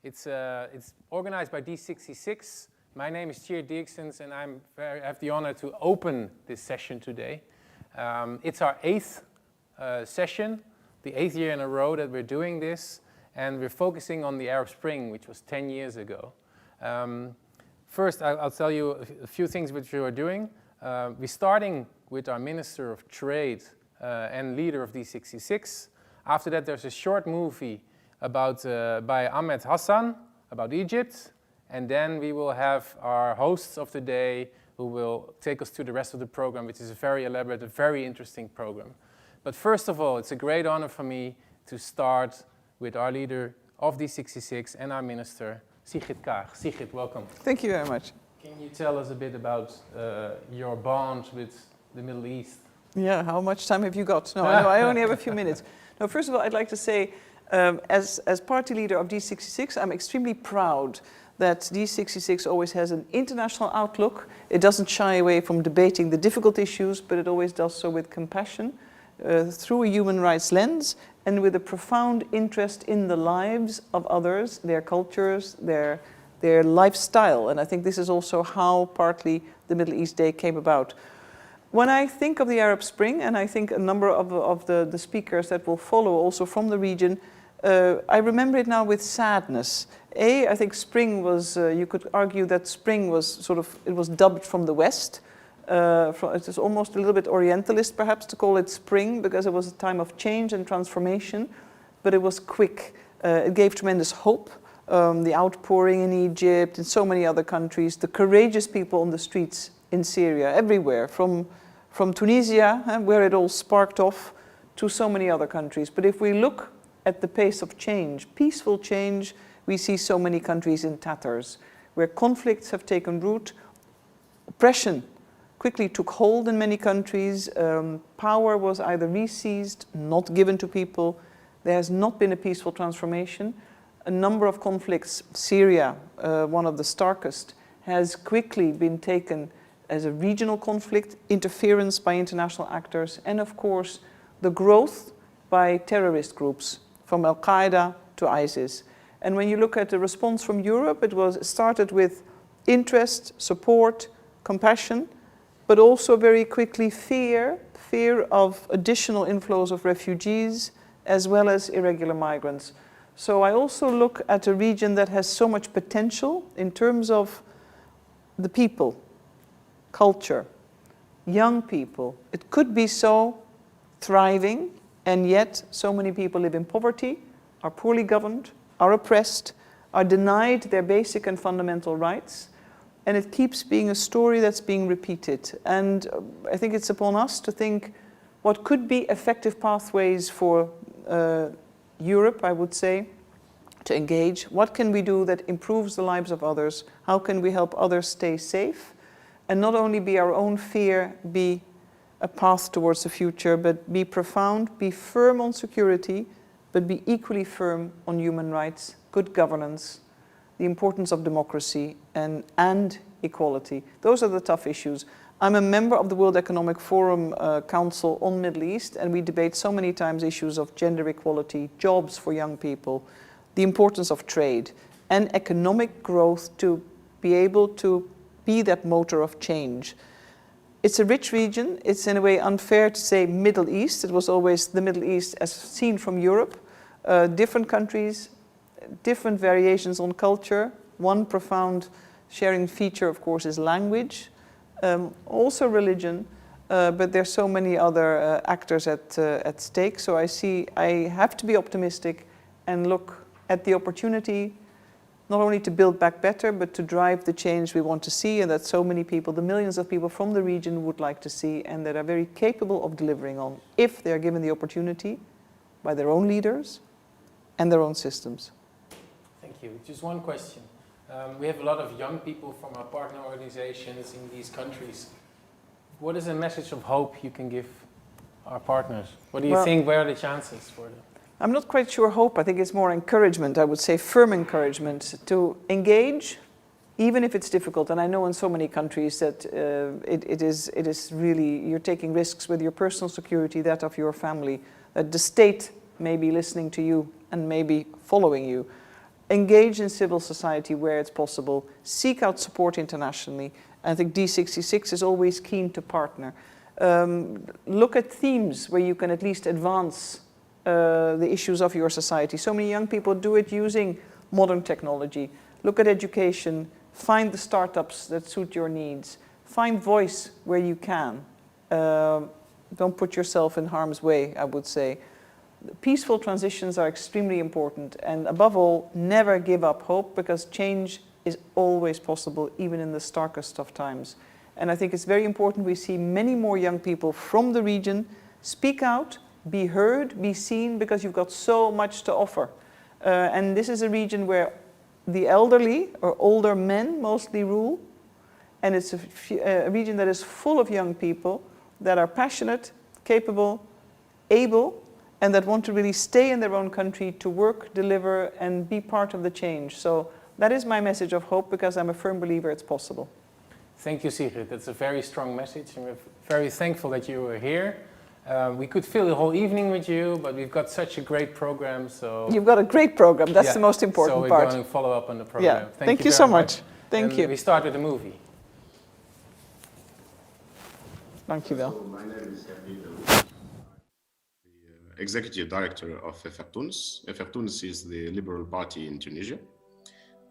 It's organized by D66. My name is Sigrid Kaag, and I have the honor to open this session today. It's our 8th session, the 8th year in a row that we're doing this, and we're focusing on the Arab Spring, which was 10 years ago. First, I'll tell you a few things which we are doing. We're starting with our Minister of Trade and leader of D66. After that, there's a short movie about, by Ahmed Hassan about Egypt. And then we will have our hosts of the day who will take us to the rest of the program, which is a very elaborate, a very interesting program. But first of all, it's a great honor for me to start with our leader of D66 and our minister, Sigrid Kaag. Sigrid, welcome. Thank you very much. Can you tell us a bit about your bond with the Middle East? Yeah, how much time have you got? No, I only have a few minutes. No, first of all, I'd like to say, as party leader of D66, I'm extremely proud that D66 always has an international outlook. It doesn't shy away from debating the difficult issues, but it always does so with compassion, through a human rights lens, and with a profound interest in the lives of others, their cultures, their lifestyle. And I think this is also how partly the Middle East Day came about. When I think of the Arab Spring, and I think a number of the speakers that will follow also from the region, I remember it now with sadness. I think spring was, you could argue that spring was sort of, it was dubbed from the West. It is almost a little bit Orientalist perhaps to call it spring, because it was a time of change and transformation, but it was quick. It gave tremendous hope. The outpouring in Egypt and so many other countries, the courageous people on the streets in Syria, everywhere, from Tunisia, where it all sparked off, to so many other countries. But if we look at the pace of change, peaceful change, we see so many countries in tatters, where conflicts have taken root. Oppression quickly took hold in many countries. Power was either re-seized, not given to people. There has not been a peaceful transformation. A number of conflicts, Syria, one of the starkest, has quickly been taken as a regional conflict, interference by international actors, and of course, the growth by terrorist groups, from Al-Qaeda to ISIS. And when you look at the response from Europe, it started with interest, support, compassion, but also very quickly fear of additional inflows of refugees, as well as irregular migrants. So I also look at a region that has so much potential in terms of the people, culture, young people. It could be so thriving, and yet so many people live in poverty, are poorly governed, are oppressed, are denied their basic and fundamental rights, and it keeps being a story that's being repeated. And I think it's upon us to think what could be effective pathways for Europe, I would say, to engage. What can we do that improves the lives of others? How can we help others stay safe? And not only be our own fear, be a path towards the future, but be profound, be firm on security, but be equally firm on human rights, good governance, the importance of democracy, and equality. Those are the tough issues. I'm a member of the World Economic Forum Council on Middle East, and we debate so many times issues of gender equality, jobs for young people, the importance of trade, and economic growth to be able to be that motor of change. It's a rich region. It's in a way unfair to say Middle East. It was always the Middle East as seen from Europe. Different countries, different variations on culture. One profound sharing feature, of course, is language. Also religion, but there's so many other actors at stake. So I have to be optimistic and look at the opportunity not only to build back better, but to drive the change we want to see, and that so many people, the millions of people from the region, would like to see, and that are very capable of delivering on, if they're given the opportunity by their own leaders and their own systems. Thank you. Just one question. We have a lot of young people from our partner organizations in these countries. What is a message of hope you can give our partners? What do you think, where are the chances for them? I'm not quite sure hope. I think it's more encouragement. I would say firm encouragement to engage, even if it's difficult. And I know in so many countries that it is really, you're taking risks with your personal security, that of your family, that the state may be listening to you and maybe following you. engage in civil society where it's possible, seek out support internationally. I think D66 is always keen to partner. Look at themes where you can at least advance the issues of your society. So many young people do it using modern technology. Look at education, find the startups that suit your needs, find voice where you can. Don't put yourself in harm's way, I would say. Peaceful transitions are extremely important, and above all, never give up hope, because change is always possible, even in the starkest of times. And I think it's very important we see many more young people from the region speak out, be heard, be seen, because you've got so much to offer. And this is a region where the elderly or older men mostly rule, and it's a region that is full of young people that are passionate, capable, able, and that want to really stay in their own country to work, deliver, and be part of the change. So that is my message of hope, because I'm a firm believer it's possible. Thank you, Sigrid. That's a very strong message, and we're very thankful that you were here. We could fill the whole evening with you, but we've got such a great program, so... You've got a great program. That's the most important part. So we're going to follow up on the program. Yeah. Thank you so much. Thank you. We start with the movie. Thank you, Will. So my name is Kabil Daoud, the executive director of Afek Tounes. Afek Tounes is the liberal party in Tunisia.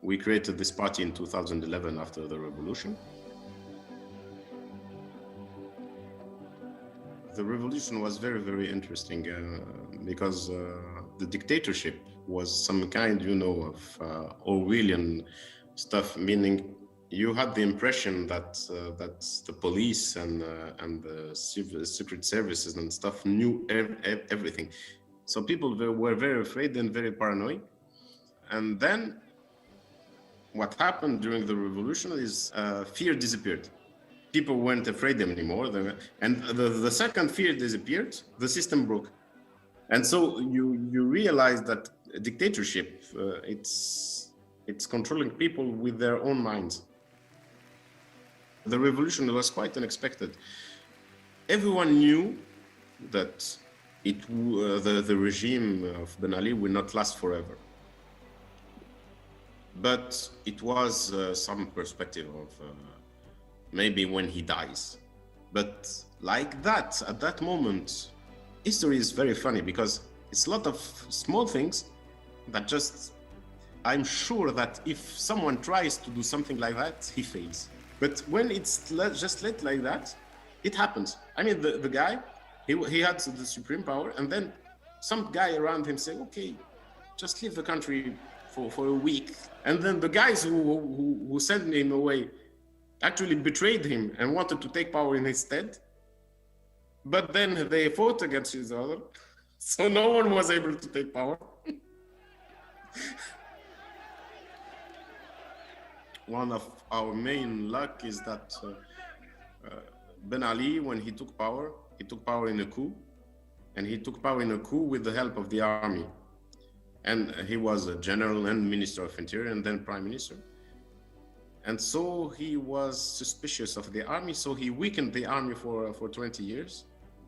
We created this party in 2011 after the revolution. The revolution was very, very interesting because the dictatorship was some kind, of Orwellian stuff, meaning you had the impression that the police and the secret services and stuff knew everything. So people were very afraid and very paranoid. And then what happened during the revolution is fear disappeared. People weren't afraid anymore. And the second fear disappeared, the system broke. And so you realize that a dictatorship, it's controlling people with their own minds. The revolution was quite unexpected. Everyone knew that the regime of Ben Ali will not last forever. But it was some perspective of maybe when he dies. But like that, at that moment, history is very funny, because it's a lot of small things that just, I'm sure that if someone tries to do something like that, he fails. But when it's just let like that, it happens. I mean, the guy, he had the supreme power, and then some guy around him said, okay, just leave the country for a week. And then the guys who sent him away actually betrayed him and wanted to take power in his stead. But then they fought against each other, so no one was able to take power. One of our main luck is that Ben Ali, when he took power in a coup, and he took power in a coup with the help of the army. And he was a general and minister of interior and then prime minister. And so he was suspicious of the army, so he weakened the army for 20 years.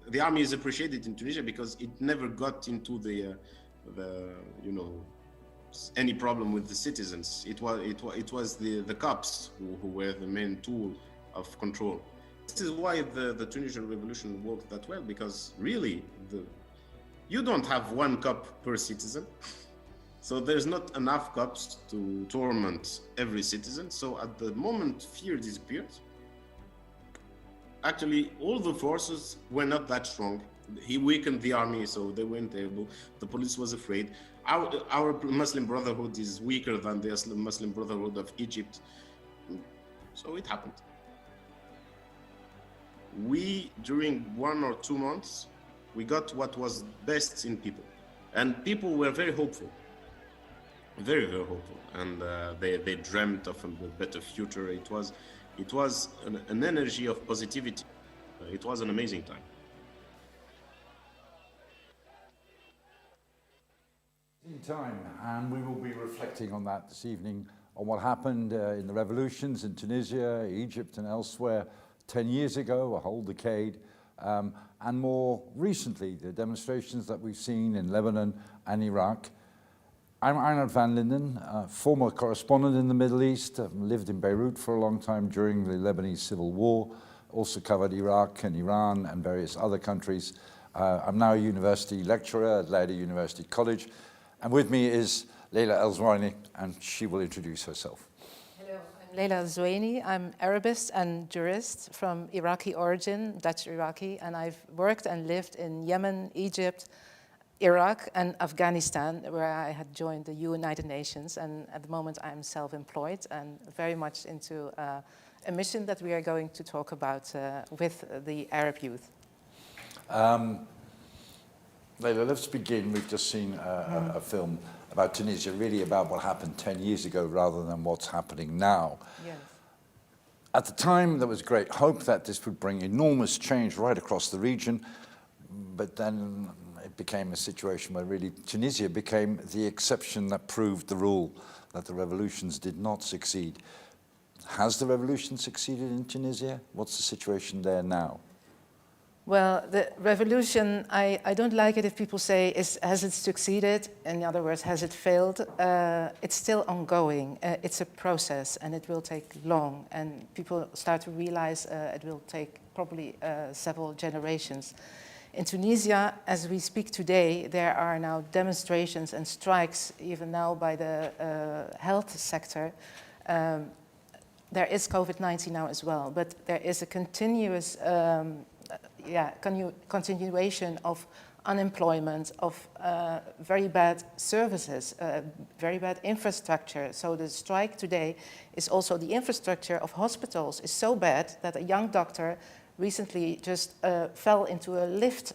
The army is appreciated in Tunisia because it never got into any problem with the citizens. It was the cops who were the main tool of control. This is why the Tunisian revolution worked that well, because really you don't have one cop per citizen. So there's not enough cops to torment every citizen. So at the moment fear disappeared, actually all the forces were not that strong. He weakened the army, so they weren't able. The police was afraid. Our Muslim Brotherhood is weaker than the Muslim Brotherhood of Egypt. So it happened. We, during 1 or 2 months, we got what was best in people. And people were very hopeful. Very, very hopeful, and they dreamt of a better future. It was an energy of positivity. It was an amazing time. In time, and we will be reflecting on that this evening, on what happened in the revolutions in Tunisia, Egypt and elsewhere 10 years ago, a whole decade, and more recently, the demonstrations that we've seen in Lebanon and Iraq. I'm Aernout van Lynden, former correspondent in the Middle East. I've lived in Beirut for a long time during the Lebanese Civil War, also covered Iraq and Iran and various other countries. I'm now a university lecturer at Leiden University College, and with me is al-Zwaini, and she will introduce herself. Hello, I'm al-Zwaini. I'm Arabist and jurist from Iraqi origin, Dutch Iraqi, and I've worked and lived in Yemen, Egypt, Iraq and Afghanistan, where I had joined the United Nations, and at the moment I'm self-employed and very much into a mission that we are going to talk about with the Arab youth. Leila, let's begin. We've just seen a film about Tunisia, really about what happened 10 years ago rather than what's happening now. Yes. At the time, there was great hope that this would bring enormous change right across the region, but then it became a situation where really Tunisia became the exception that proved the rule, that the revolutions did not succeed. Has the revolution succeeded in Tunisia? What's the situation there now? Well, the revolution, I don't like it if people say, has it succeeded? In other words, has it failed? It's still ongoing. It's a process and it will take long. And people start to realize it will take probably several generations. In Tunisia, as we speak today, there are now demonstrations and strikes, even now by the health sector. There is COVID-19 now as well, but there is a continuous continuation of unemployment, of very bad services, very bad infrastructure. So the strike today is also the infrastructure of hospitals is so bad that a young doctor recently just fell into a lift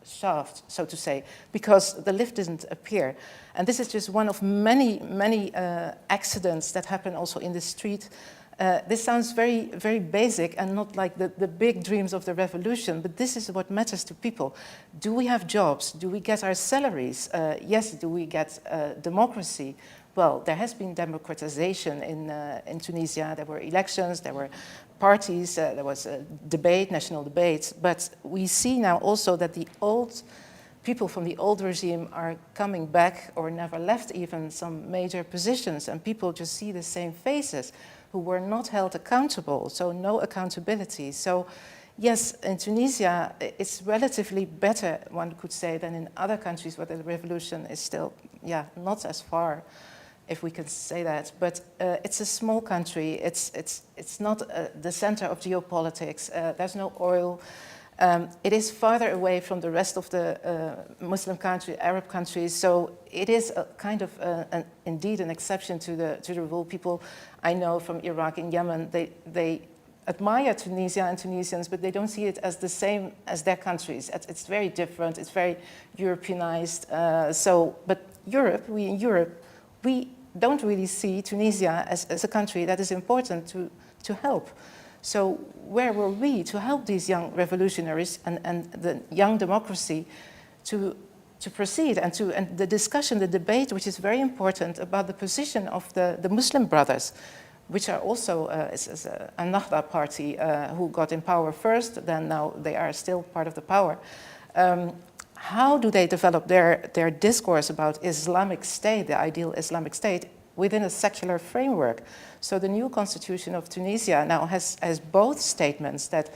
shaft, so to say, because the lift didn't appear. And this is just one of many, many accidents that happen also in the street. This sounds very, very basic and not like the big dreams of the revolution, but this is what matters to people. Do we have jobs? Do we get our salaries? Yes, do we get democracy? Well, there has been democratization in Tunisia. There were elections, there were parties, there was a debate, national debates, but we see now also that the old people from the old regime are coming back or never left even some major positions, and people just see the same faces who were not held accountable, so no accountability. So yes, in Tunisia, it's relatively better, one could say, than in other countries where the revolution is still, not as far, if we can say that. But it's a small country. It's not the center of geopolitics. There's no oil. It is farther away from the rest of the Muslim country, Arab countries. So it is a kind of indeed an exception to the rule. People I know from Iraq and Yemen, they admire Tunisia and Tunisians, but they don't see it as the same as their countries. It's very different. It's very Europeanized. But we in Europe, we don't really see Tunisia as a country that is important to help. So where were we to help these young revolutionaries and the young democracy to proceed and the discussion, the debate, which is very important about the position of the Muslim Brothers, which are also is a Nahda party who got in power first, then now they are still part of the power. How do they develop their discourse about Islamic State, the ideal Islamic State, within a secular framework? So the new constitution of Tunisia now has both statements that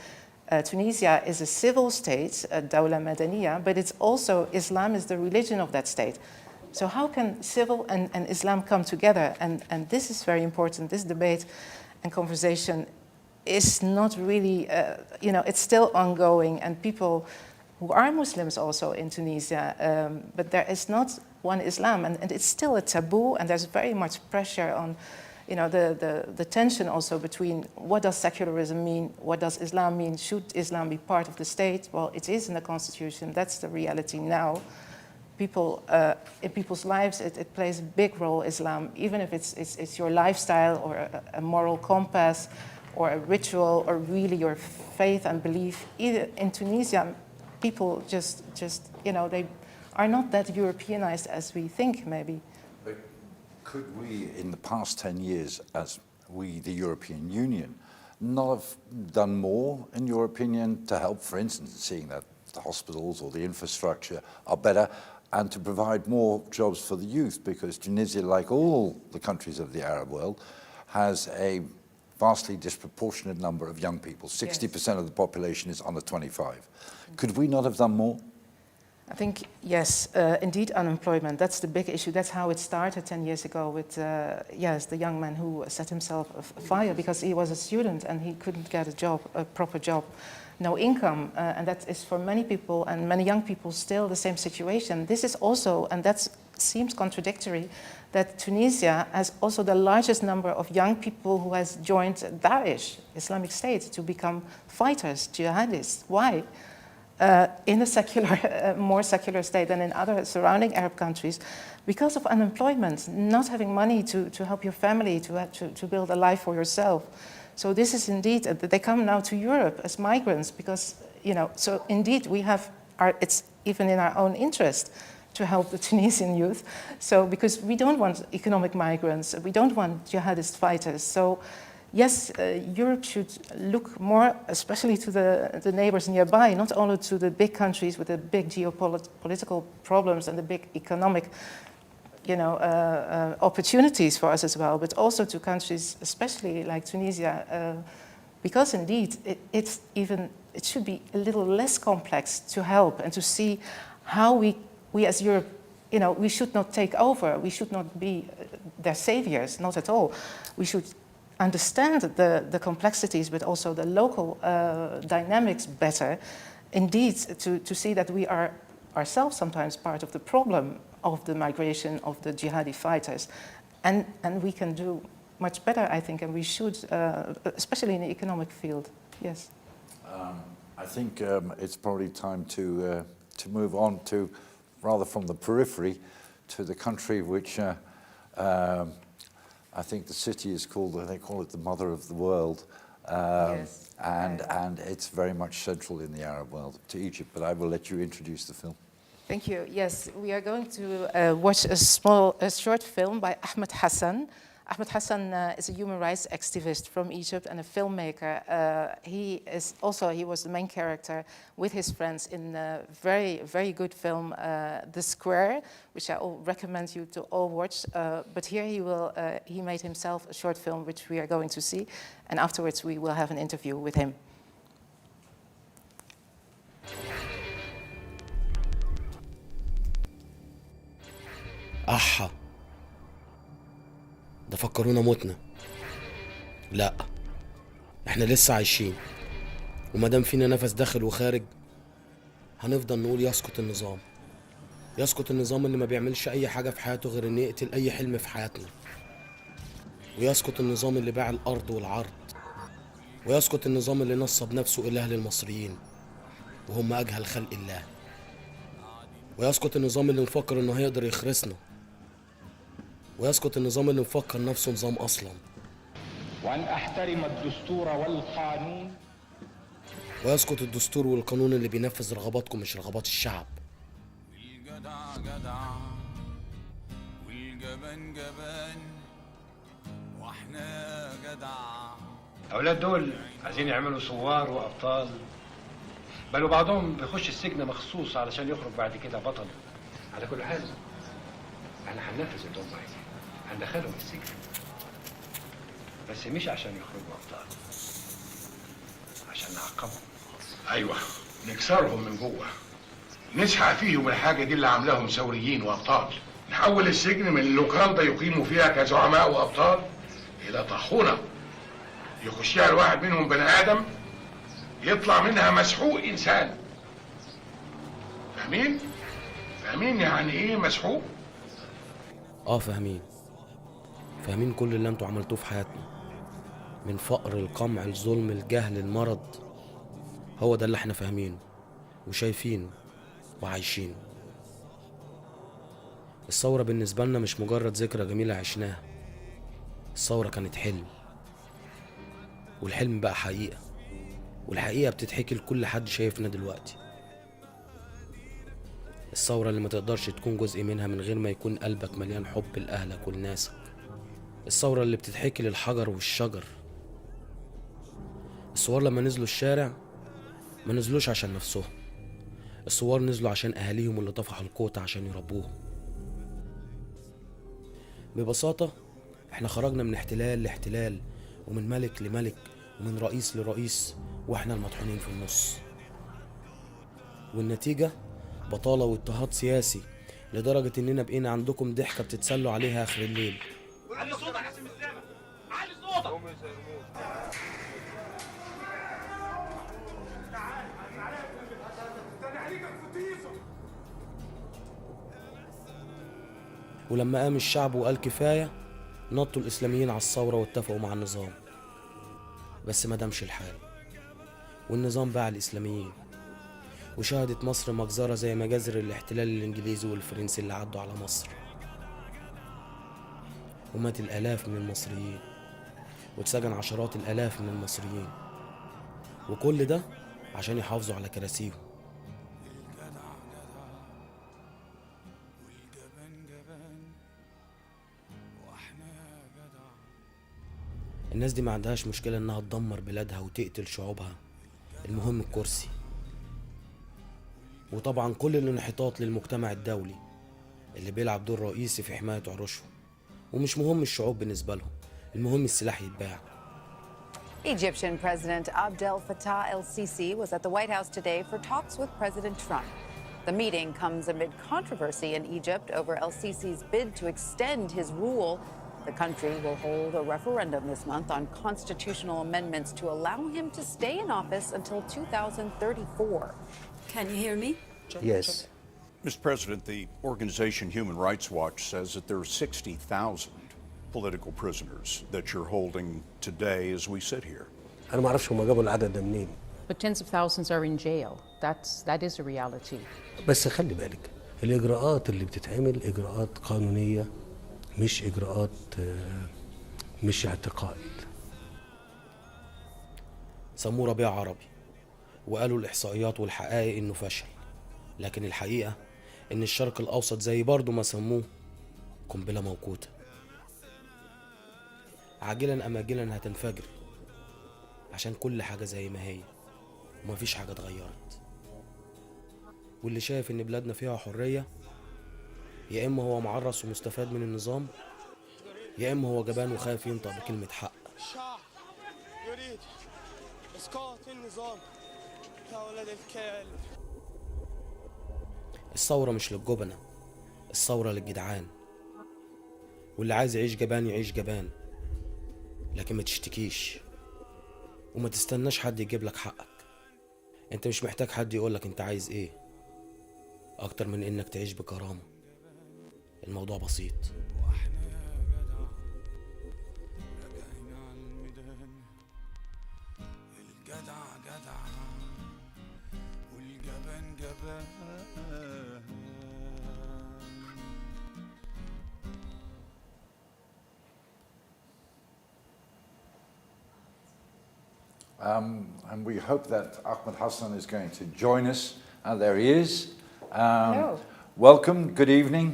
Tunisia is a civil state, a Dawla Madaniya, but it's also Islam is the religion of that state. So how can civil and Islam come together? And this is very important. This debate and conversation is not really, it's still ongoing, and people who are Muslims also in Tunisia, but there is not one Islam, and it's still a taboo, and there's very much pressure on, the tension also between what does secularism mean, what does Islam mean, should Islam be part of the state? Well, it is in the constitution, that's the reality now. People, in people's lives, it plays a big role, Islam, even if it's your lifestyle or a moral compass or a ritual or really your faith and belief. Either in Tunisia, people just they are not that Europeanized as we think, maybe. But could we, in the past 10 years, as we, the European Union, not have done more, in your opinion, to help, for instance, seeing that the hospitals or the infrastructure are better? and to provide more jobs for the youth, because Tunisia, like all the countries of the Arab world, has a vastly disproportionate number of young people. 60% of the population is under 25. Could we not have done more? I think, yes, indeed, unemployment, that's the big issue. That's how it started 10 years ago with, yes, the young man who set himself afire because he was a student and he couldn't get a job, a proper job, no income. And that is for many people and many young people still the same situation. This is also, and that seems contradictory, that Tunisia has also the largest number of young people who has joined Daesh, Islamic State, to become fighters, jihadists. Why? In a secular, more secular state than in other surrounding Arab countries, because of unemployment, not having money to help your family, to build a life for yourself. So this is indeed, they come now to Europe as migrants because, you know, so indeed we have, it's even in our own interest to help the Tunisian youth. So because we don't want economic migrants, we don't want jihadist fighters. So yes, Europe should look more, especially to the neighbors nearby, not only to the big countries with the big geopolitical problems and the big economic, you know, opportunities for us as well, but also to countries, especially like Tunisia, because indeed it should be a little less complex to help and to see how we as Europe, you know, we should not take over. We should not be their saviors, not at all. We should understand the complexities, but also the local dynamics better, indeed, to see that we are ourselves sometimes part of the problem of the migration of the jihadi fighters. And we can do much better, I think, and we should, especially in the economic field, yes. I think it's probably time to move on to, rather from the periphery, to the country which I think the city is called, they call it the mother of the world. Yes. And it's very much central in the Arab world, to Egypt, but I will let you introduce the film. Thank you. Yes, we are going to watch a short film by Ahmed Hassan. Ahmed Hassan is a human rights activist from Egypt and a filmmaker. He was the main character with his friends in a very, very good film, The Square, which I recommend you to all watch. But here he made himself a short film, which we are going to see. And afterwards we will have an interview with him. أحا ده فكرونا متنا. لا، احنا لسه عايشين، ومادام فينا نفس داخل وخارج هنفضل نقول يسقط النظام. يسقط النظام اللي ما بيعملش اي حاجة في حياته غير ان يقتل اي حلم في حياتنا. ويسقط النظام اللي باع الارض والعرض. ويسقط النظام اللي نصب نفسه اله للمصريين وهم اجهل خلق الله. ويسقط النظام اللي مفكر انه هيقدر يخرسنا. ويسقط النظام اللي مفكر نفسه نظام أصلا. وأن أحترم الدستور والقانون. ويسقط الدستور والقانون اللي بينفذ رغباتكم مش رغبات الشعب. والجدع جدع والجبان جبان واحنا جدع. الأولاد دول عايزين يعملوا ثوار وأبطال، بل وبعضهم بيخش السجن مخصوص علشان يخرج بعد كده بطل. على كل حال احنا هننفذ اللي هم عايزينه، هندخلهم السجن، بس مش عشان يخرجوا ابطال، عشان نعاقبهم. ايوه، نكسرهم من جوه، نسحق فيهم الحاجه دي اللي عاملاهم ثوريين وابطال، نحول السجن من اللوكاندا يقيموا فيها كزعماء وابطال الى طاحونه يخشها الواحد منهم بني ادم يطلع منها مسحوق انسان. فاهمين؟ فاهمين يعني ايه مسحوق؟ فاهمين. فاهمين كل اللي انتوا عملتوه في حياتنا، من فقر، القمع، الظلم، الجهل، المرض. هو ده اللي احنا فاهمينه وشايفينه وعايشينه. الثورة بالنسبة لنا مش مجرد ذكرى جميلة عشناها. الثورة كانت حلم، والحلم بقى حقيقة، والحقيقة بتتحكي لكل حد شايفنا دلوقتي. الثورة اللي ما تقدرش تكون جزء منها من غير ما يكون قلبك مليان حب لأهلك ولناسك. الثورة اللي بتتحكي للحجر والشجر. الثوار لما نزلوا الشارع ما نزلوش عشان نفسهم، الثوار نزلوا عشان أهاليهم اللي طفحوا الكوتا عشان يربوهم. ببساطة احنا خرجنا من احتلال لاحتلال، ومن ملك لملك، ومن رئيس لرئيس، واحنا المطحونين في النص. والنتيجة بطالة واضطهاد سياسي، لدرجة اننا بقينا عندكم ضحكة بتتسلوا عليها اخر الليل. علي صوتك يا سيدي السامع، علي صوتك. ولما قام الشعب وقال كفاية، نطوا الإسلاميين على الثورة واتفقوا مع النظام. بس ما دامش الحال، والنظام باع الإسلاميين، وشهدت مصر مجزرة زي مجازر الاحتلال الإنجليزي والفرنسي اللي عدوا على مصر. ومات الآلاف من المصريين، واتسجن عشرات الآلاف من المصريين، وكل ده عشان يحافظوا على كراسيهم. الناس دي ما عندهاش مشكلة انها تدمر بلادها وتقتل شعوبها، المهم الكرسي. وطبعا كل الانحطاط للمجتمع الدولي اللي بيلعب دور رئيسي في حماية عروشهم، ومش مهم الشعوب بالنسبة لهم، المهم السلاح يتباع. Egyptian President Abdel Fattah el-Sisi was at the White House today for talks with President Trump. The meeting comes amid controversy in Egypt over el-Sisi's bid to extend his rule. The country will hold a referendum this month on constitutional amendments to allow him to stay in office until 2034. Can you hear me? Yes. Mr. President, the organization Human Rights Watch says that there are 60,000 political prisoners that you're holding today as we sit here. أنا ما أعرفش هم جابوا العدد ده منين. But tens of thousands are in jail. That is a reality. بس خلي بالك الإجراءات اللي بتتعمل إجراءات قانونية، مش إجراءات مش اعتقال. سموه ربيع عربي، وقالوا الإحصائيات والحقائق إنه فشل، لكن الحقيقة إن الشرق الأوسط زي برضو ما سموه قنبلة موقوتة، عاجلا أم آجلا هتنفجر، عشان كل حاجة زي ما هي ومفيش حاجة اتغيرت. واللي شايف إن بلادنا فيها حرية، يا إما هو معرس ومستفاد من النظام، يا إما هو جبان وخايف ينطق بكلمة حق. الشعب يريد إسقاط النظام يا ولد الكلب. الثورة مش للجبنة، الثورة للجدعان، واللي عايز يعيش جبان يعيش جبان، لكن ما تشتكيش وما تستناش حد يجيب لك حقك. انت مش محتاج حد يقولك انت عايز ايه اكتر من انك تعيش بكرامة. الموضوع بسيط. And we hope that Ahmed Hassan is going to join us. There he is. Hello. Welcome, good evening.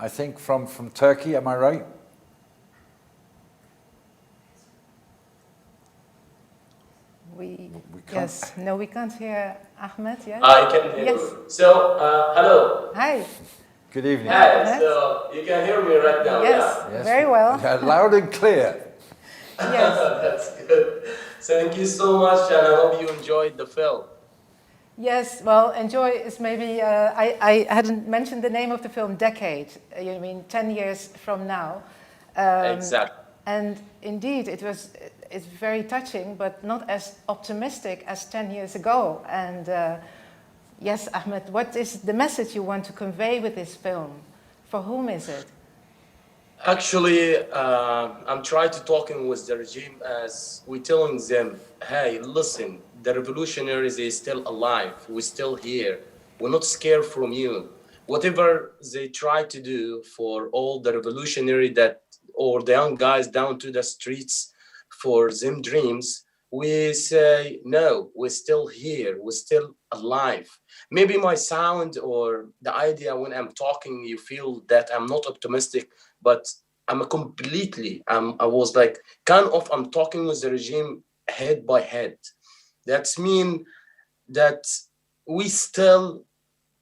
I think from Turkey, am I right? We yes. No, we can't hear Ahmed yet. I can hear yes. you. So, hello. Hi. Good evening. Hi, so you can hear me right now, yes, yeah? Yes, very well. Yeah, loud and clear. Yes. That's good. Thank you so much, and I hope you enjoyed the film. Yes, well, enjoy is maybe, I hadn't mentioned the name of the film, Decade, you mean 10 years from now. Exactly. And indeed, it's very touching, but not as optimistic as 10 years ago. And yes, Ahmed, what is the message you want to convey with this film? For whom is it? Actually, I'm trying to talking with the regime as we're telling them, hey, listen, the revolutionaries is still alive. We're still here. We're not scared from you. Whatever they try to do for all the revolutionary or the young guys down to the streets for them dreams, we say, no, we're still here. We're still alive. Maybe my sound or the idea when I'm talking, you feel that I'm not optimistic, but I was like, I'm talking with the regime head by head. That's mean that we still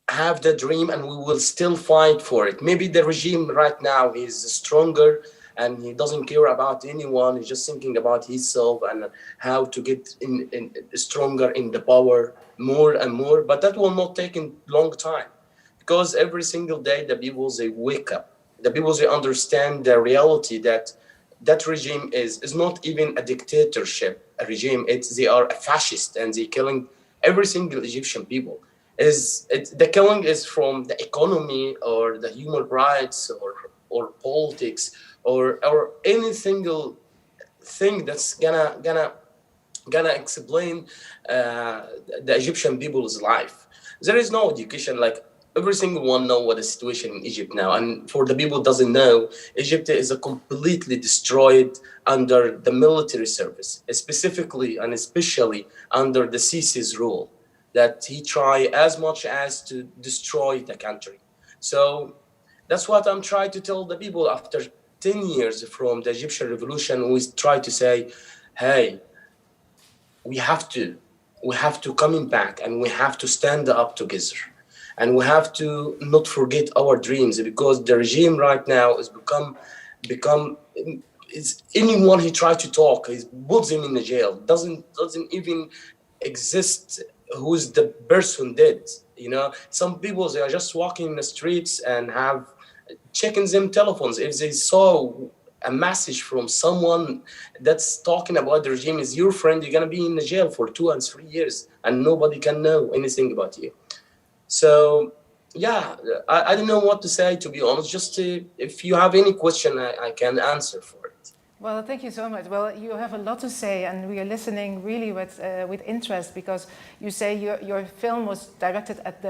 have the dream and we will still fight for it. Maybe the regime right now is stronger and he doesn't care about anyone. He's just thinking about himself and how to get in stronger in the power more and more. But that will not take a long time, because every single day the people, they wake up. The people, they understand the reality that that regime is not even a dictatorship, a regime. They are a fascist and they're killing every single Egyptian people. The killing is from the economy or the human rights or politics or any single thing that's gonna explain the Egyptian people's life. There is no education. Like, every single one know what the situation in Egypt now. And for the people who doesn't know, Egypt is a completely destroyed under the military service, specifically and especially under the Sisi's rule, that he try as much as to destroy the country. So that's what I'm trying to tell the people. After 10 years from the Egyptian revolution, we try to say, hey, we have to coming back and we have to stand up together. And we have to not forget our dreams, because the regime right now has become it's anyone he tries to talk, he puts him in the jail. Doesn't even exist who's the person did. You know, some people, they are just walking in the streets and have checking them telephones. If they saw a message from someone that's talking about the regime is your friend, you're gonna be in the jail for 2 and 3 years and nobody can know anything about you. So yeah, I don't know what to say, to be honest. Just if you have any question, I can answer for it. Well, thank you so much. Well, you have a lot to say, and we are listening really with interest, because you say your film was directed at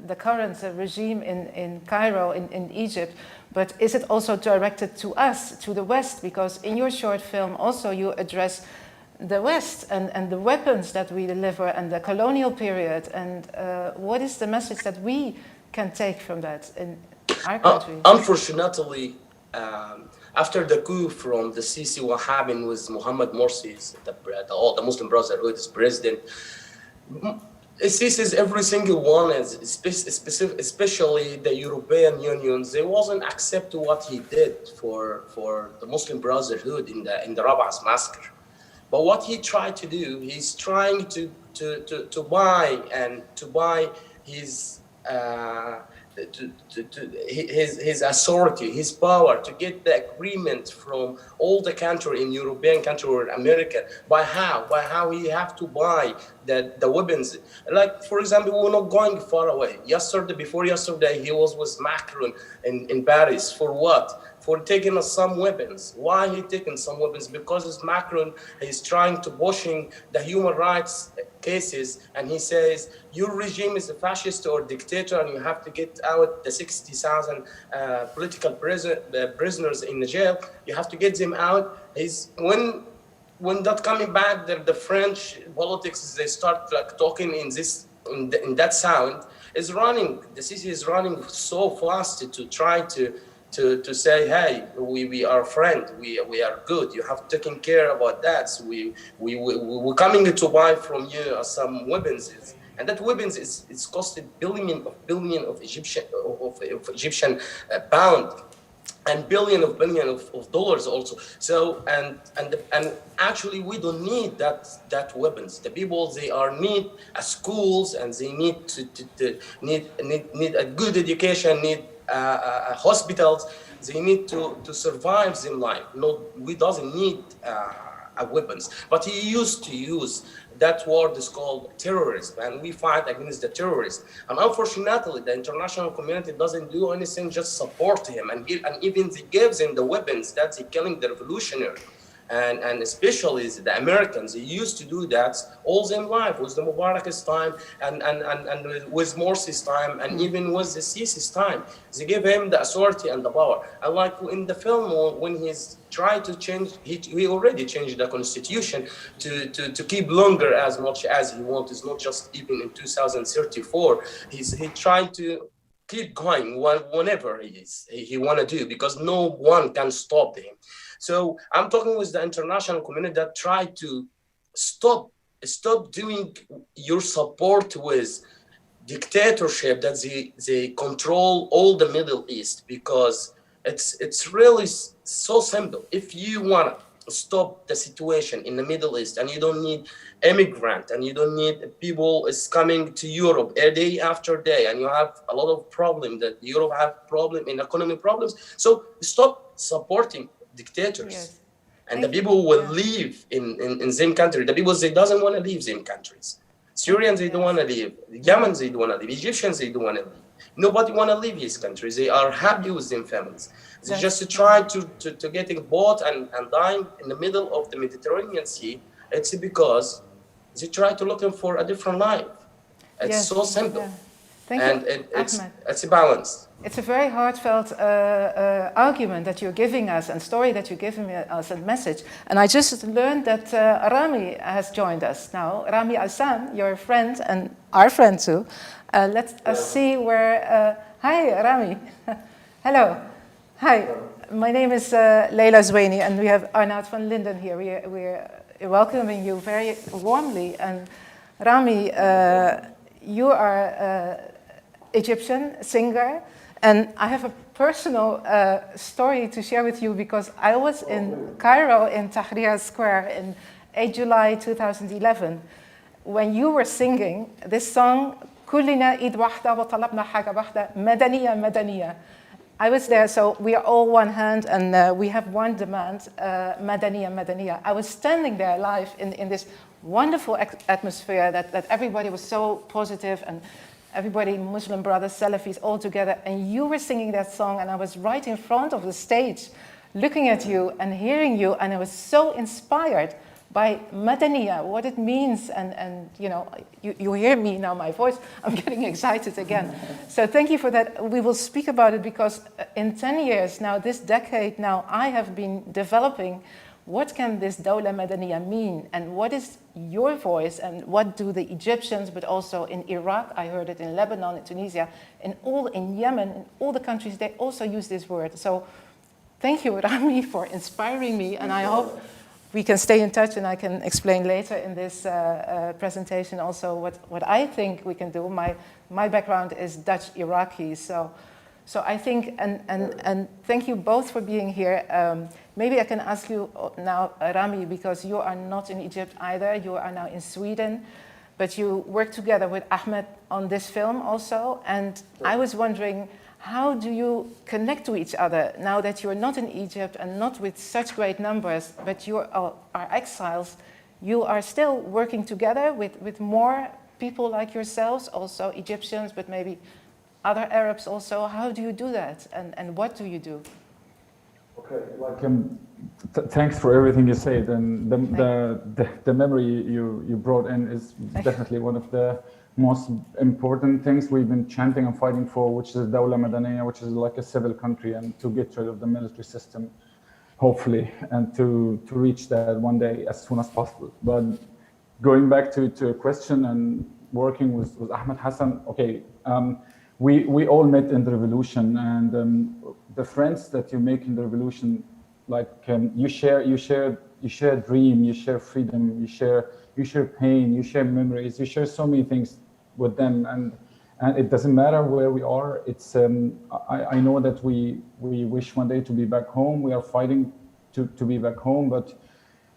the current regime in Cairo, in Egypt. But is it also directed to us, to the West? Because in your short film also you address the West and the weapons that we deliver and the colonial period. And what is the message that we can take from that in our country? Unfortunately, after the coup from the Sisi, what happened was Mohammed Morsi, the Muslim Brotherhood, is president. Sisi's every single one, especially the European Union, they wasn't accept what he did for the Muslim Brotherhood in the Rabas massacre. But what he tried to do, he's trying to buy his his authority, his power, to get the agreement from all the country in European country or America. By how he have to buy the weapons. Like, for example, we're not going far away. Before yesterday, he was with Macron in Paris. For what? For taking some weapons. Why he taking some weapons? Because Macron is trying to pushing the human rights cases, and he says your regime is a fascist or dictator, and you have to get out the 60,000 political prisoners in the jail. You have to get them out. When that coming back, the French politics, they start like talking in that sound, is running. The Sisi is running so fast to try to say, hey, we are friend, we are good. You have taken care about that. So we're coming to buy from you some weapons, and that weapons it's costed billion of Egyptian pound, and billion of dollars also. So and actually we don't need that weapons. The people, they are need schools, and they need to need a good education, need hospitals. They need to survive their life. No, we doesn't need weapons. But he used to use that word is called terrorism, and we fight against the terrorists. And unfortunately, the international community doesn't do anything, just support him, and even they gives him the weapons that he killing the revolutionary. And especially the Americans, they used to do that all their life, with the Mubarak's time and with Morsi's time, and even with the Sisi's time. They give him the authority and the power. And like in the film, when he's trying to change, he already changed the constitution to keep longer as much as he wants. It's not just even in 2034. He's trying to keep going whenever he want to do, because no one can stop him. So I'm talking with the international community that try to stop doing your support with dictatorship that they control all the Middle East, because it's really so simple. If you want to stop the situation in the Middle East, and you don't need immigrant, and you don't need people is coming to Europe day after day, and you have a lot of problems that Europe have problem in economic problems. So stop supporting dictators. Yes. And the people will live in same country. The people, they doesn't want to leave same countries. Syrians, they don't want to leave. Yemen, they don't want to leave. Egyptians, they don't want to leave. Nobody want to leave his countries. They are happy with their families. They just try to get a boat and dying in the middle of the Mediterranean Sea. It's because they try to looking for a different life. It's so simple. Thank and you, it's a balance. It's a very heartfelt argument that you're giving us, and story that you're giving us, and message. And I just learned that Rami has joined us now. Rami Hassan, your friend and our friend too. Let us see where. Hi, Rami. Hello. Hi. My name is al-Zwaini, and we have Aernout van Lynden here. We're welcoming you very warmly. And Rami, you are Egyptian singer. And I have a personal story to share with you, because I was in Cairo in Tahrir Square in 8 July 2011 when you were singing this song, كلنا إيد واحدة وطلبنا حاجة واحدة مدنية مدنية. I was there, so we are all one hand, and we have one demand, مدنية مدنية. I was standing there live in this wonderful atmosphere that everybody was so positive, and everybody, Muslim brothers, Salafis, all together, and you were singing that song, and I was right in front of the stage, looking at you and hearing you, and I was so inspired by Madaniya, what it means, and you know, you hear me now, my voice, I'm getting excited again. So thank you for that. We will speak about it, because in 10 years now, this decade now, I have been developing what can this Dawla Madaniya mean, and what is your voice, and what do the Egyptians, but also in Iraq, I heard it in Lebanon, in Tunisia, in Yemen, in all the countries, they also use this word. So thank you, Rami, for inspiring me, and I hope we can stay in touch, and I can explain later in this presentation also what I think we can do. My background is Dutch Iraqi, so I think, and thank you both for being here. Maybe I can ask you now, Rami, because you are not in Egypt either, you are now in Sweden, but you work together with Ahmed on this film also, and I was wondering, how do you connect to each other now that you're not in Egypt and not with such great numbers, but you are exiles? You are still working together with more people like yourselves, also Egyptians, but maybe other Arabs also. How do you do that, and what do you do? Okay, thanks for everything you said, and the memory you brought in is definitely one of the most important things we've been chanting and fighting for, which is Dawla Madaniya, which is like a civil country, and to get rid of the military system, hopefully, and to reach that one day as soon as possible. But going back to a question and working with Ahmed Hassan, okay, we all met in the revolution, and the friends that you make in the revolution, like you share a dream, you share freedom, you share pain, you share memories, you share so many things with them, and it doesn't matter where we are. It's I know that we wish one day to be back home. We are fighting to be back home, but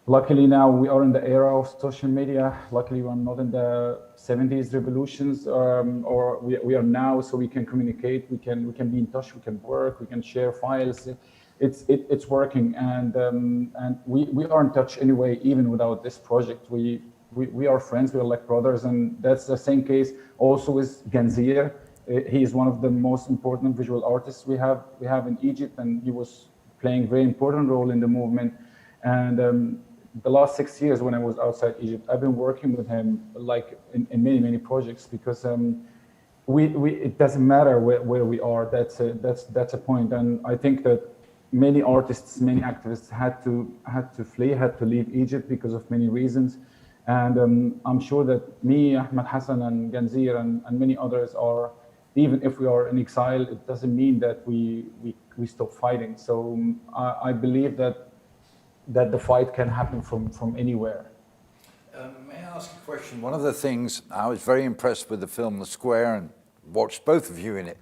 luckily now we are in the era of social media. Luckily we're not in the 70s revolutions, or we are now, so we can communicate, we can be in touch, we can work, we can share files. It's working, and we are in touch anyway, even without this project. We are friends, we are like brothers, and that's the same case also with Ganzir. He is one of the most important visual artists we have in Egypt, and he was playing a very important role in the movement. And the last 6 years when I was outside Egypt, I've been working with him like in many projects, because it doesn't matter where we are. That's a point, and I think that many artists, many activists had to flee, had to leave Egypt because of many reasons. And I'm sure that me, Ahmed Hassan, and Ganzir, and many others are, even if we are in exile, it doesn't mean that we stop fighting. So I believe that the fight can happen from anywhere. May I ask a question? One of the things, I was very impressed with the film The Square and watched both of you in it.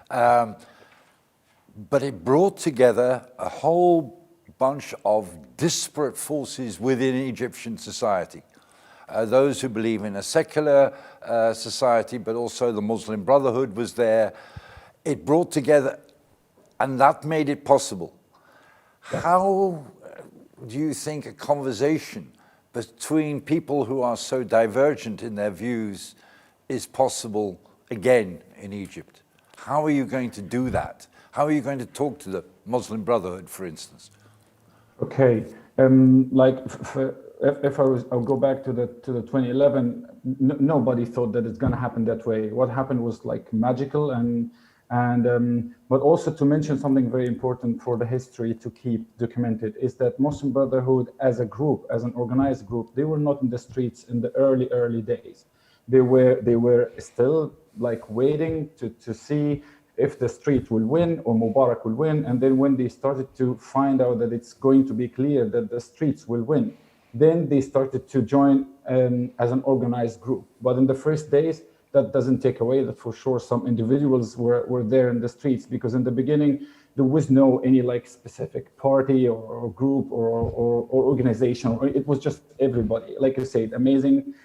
But it brought together a whole bunch of disparate forces within Egyptian society. Those who believe in a secular society, but also the Muslim Brotherhood was there. It brought together, and that made it possible. How do you think a conversation between people who are so divergent in their views is possible again in Egypt? How are you going to do that? How are you going to talk to the Muslim Brotherhood, for instance? Okay, I'll go back to the 2011. Nobody thought that it's going to happen that way. What happened was like magical, but also to mention something very important for the history to keep documented is that Muslim Brotherhood as a group, as an organized group, they were not in the streets in the early days. They were still like waiting to see if the street will win or Mubarak will win. And then when they started to find out that it's going to be clear that the streets will win, then they started to join as an organized group. But in the first days, that doesn't take away that for sure some individuals were there in the streets, because in the beginning, there was no any like specific party or group or organization. It was just everybody. Like I said, amazing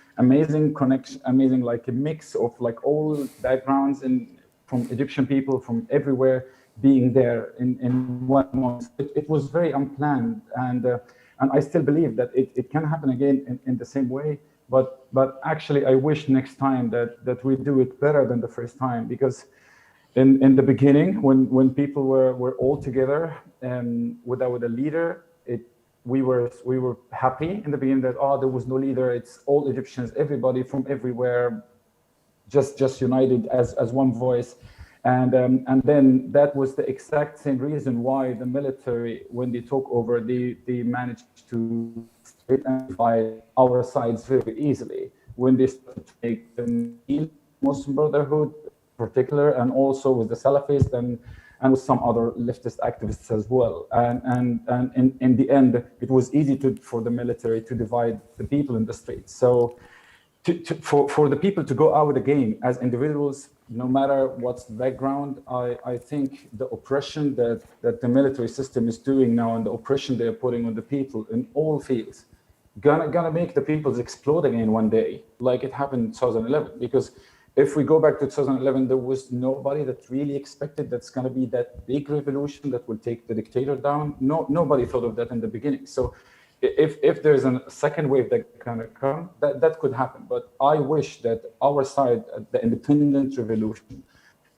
connection, amazing like a mix of like all backgrounds and from Egyptian people from everywhere being there in 1 month. It was very unplanned, and I still believe that it can happen again in the same way. But actually, I wish next time that we do it better than the first time, because in the beginning, when people were all together without a leader, we were happy in the beginning that there was no leader. It's all Egyptians, everybody from everywhere, just united as one voice, and then that was the exact same reason why the military, when they took over, they managed to identify our sides very easily when they started to make the Muslim Brotherhood particular, and also with the Salafists and with some other leftist activists as well. And in the end, it was easy for the military to divide the people in the streets. So for the people to go out again as individuals, no matter what's the background, I think the oppression that the military system is doing now and the oppression they're putting on the people in all fields, gonna make the peoples explode again one day, like it happened in 2011. Because if we go back to 2011, there was nobody that really expected that's gonna be that big revolution that will take the dictator down. Nobody thought of that in the beginning. So if there's a second wave that can come, that could happen. But I wish that our side, the independent revolution,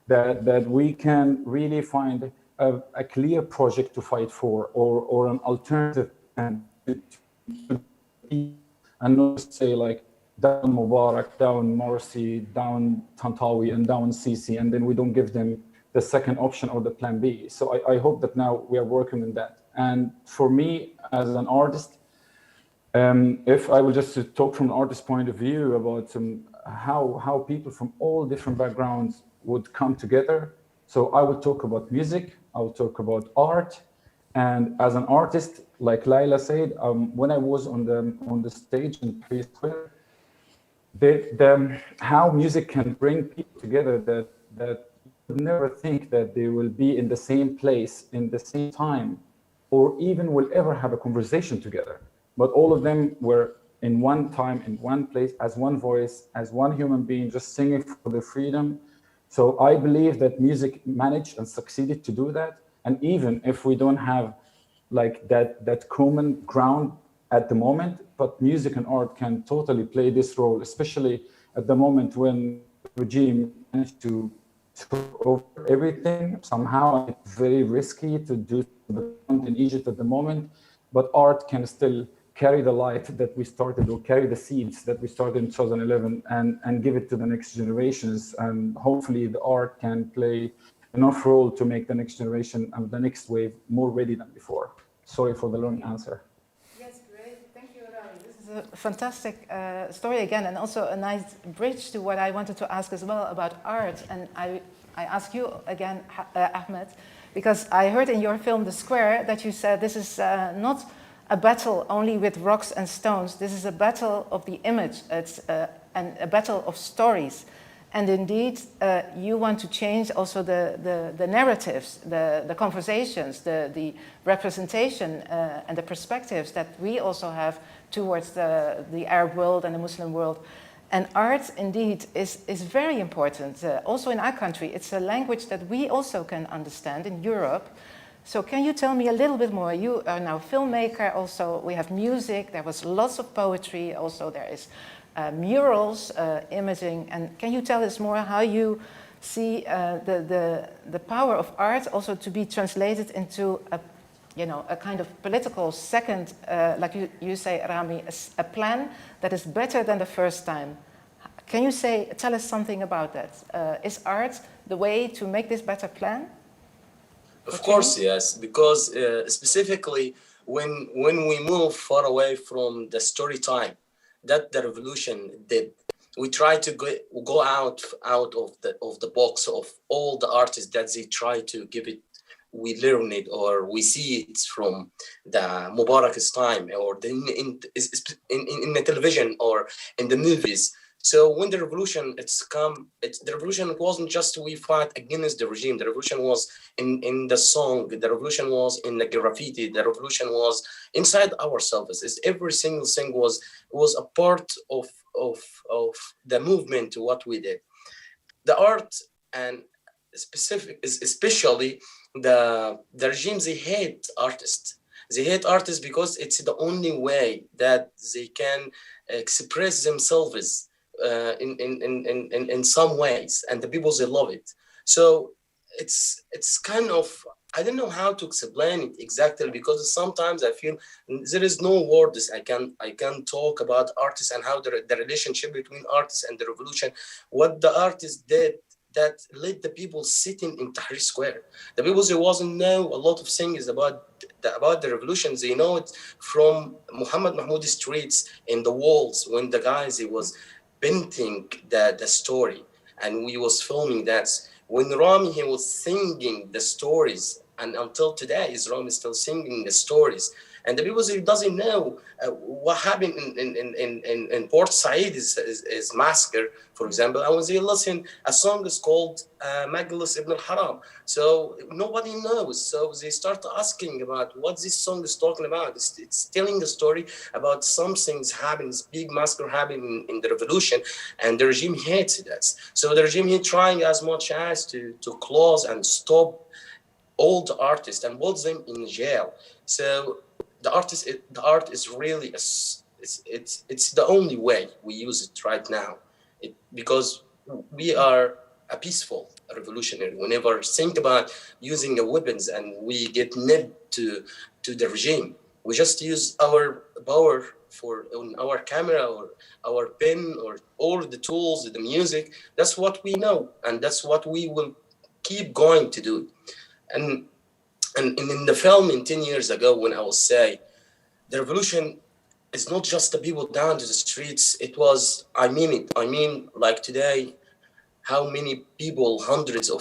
that we can really find a clear project to fight for, or an alternative, and not say like down Mubarak, down Morsi, down Tantawi, and down Sisi, and then we don't give them the second option or the plan B. So I hope that now we are working on that. And for me, as an artist, if I will just talk from an artist's point of view about how people from all different backgrounds would come together. So I will talk about music, I will talk about art, and as an artist, like Laila said, when I was on the stage in Paris Square, how music can bring people together that you never think that they will be in the same place, in the same time, or even will ever have a conversation together. But all of them were in one time, in one place, as one voice, as one human being, just singing for their freedom. So I believe that music managed and succeeded to do that. And even if we don't have like that common ground at the moment, but music and art can totally play this role, especially at the moment when the regime managed to take over everything. Somehow it's very risky to do in Egypt at the moment, but art can still carry the light that we started, or carry the seeds that we started in 2011, and give it to the next generations. And hopefully the art can play enough role to make the next generation and the next wave more ready than before. Sorry for the long answer. Yes, great. Thank you, Ravi. This is a fantastic story again, and also a nice bridge to what I wanted to ask as well about art. And I ask you again, Ahmed, because I heard in your film The Square that you said this is not a battle only with rocks and stones. This is a battle of the image. It's and a battle of stories. And indeed, you want to change also the narratives, the conversations, the representation and the perspectives that we also have towards the Arab world and the Muslim world. And art, indeed, is very important. Also in our country, it's a language that we also can understand in Europe. So can you tell me a little bit more? You are now a filmmaker also. We have music. There was lots of poetry. Also, there is murals, imaging. And can you tell us more how you see the power of art also to be translated into a kind of political second, like you say, Rami, a plan that is better than the first time. Can you tell us something about that? Is art the way to make this better plan? Of course, yes, because specifically when we move far away from the story time that the revolution did, we try to go out of the box of all the artists that they try to give it. We learn it or we see it from the Mubarak's time or in the television or in the movies. So when the revolution the revolution wasn't just we fight against the regime. The revolution was in the song. The revolution was in the graffiti. The revolution was inside ourselves. Every single thing was a part of the movement. What we did, the art and especially the regimes, they hate artists. They hate artists because it's the only way that they can express themselves in some ways, and the people, they love it. So it's kind of, I don't know how to explain it exactly, because sometimes I feel there is no words I can talk about artists and how the relationship between artists and the revolution, what the artists did that led the people sitting in Tahrir Square. The people, they wasn't know a lot of things about the revolution. They know it from Muhammad Mahmoud streets in the walls when the guys, he was painting the story, and we was filming that. When Rami, he was singing the stories, and until today is Rami still singing the stories. And the people, they doesn't know what happened in Port Said is massacre, for example. And when they listen, a song is called Majlis Ibn al-Haram. So nobody knows. So they start asking about what this song is talking about. It's telling a story about something's happened, this big massacre happened in the revolution, and the regime hates that. So the regime is trying as much as to close and stop all the artists and put them in jail. So the art is really it's the only way we use it right now, because we are a peaceful revolutionary. We never think about using the weapons and we get nipped to the regime. We just use our power on our camera or our pen or all the tools, the music. That's what we know, and that's what we will keep going to do. And in the film, in 10 years ago, when I will say, the revolution is not just the people down to the streets. It was, I mean it. I mean, like today, how many people, hundreds, or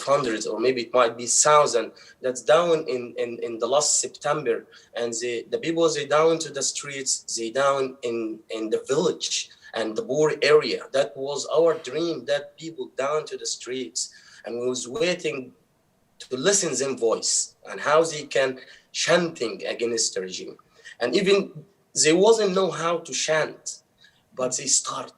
maybe it might be 1,000, that's down in the last September. And the people, they down to the streets, they down in the village and the poor area. That was our dream, that people down to the streets. And we was waiting to listen to them voice and how they can chanting against the regime. And even they wasn't know how to chant, but they start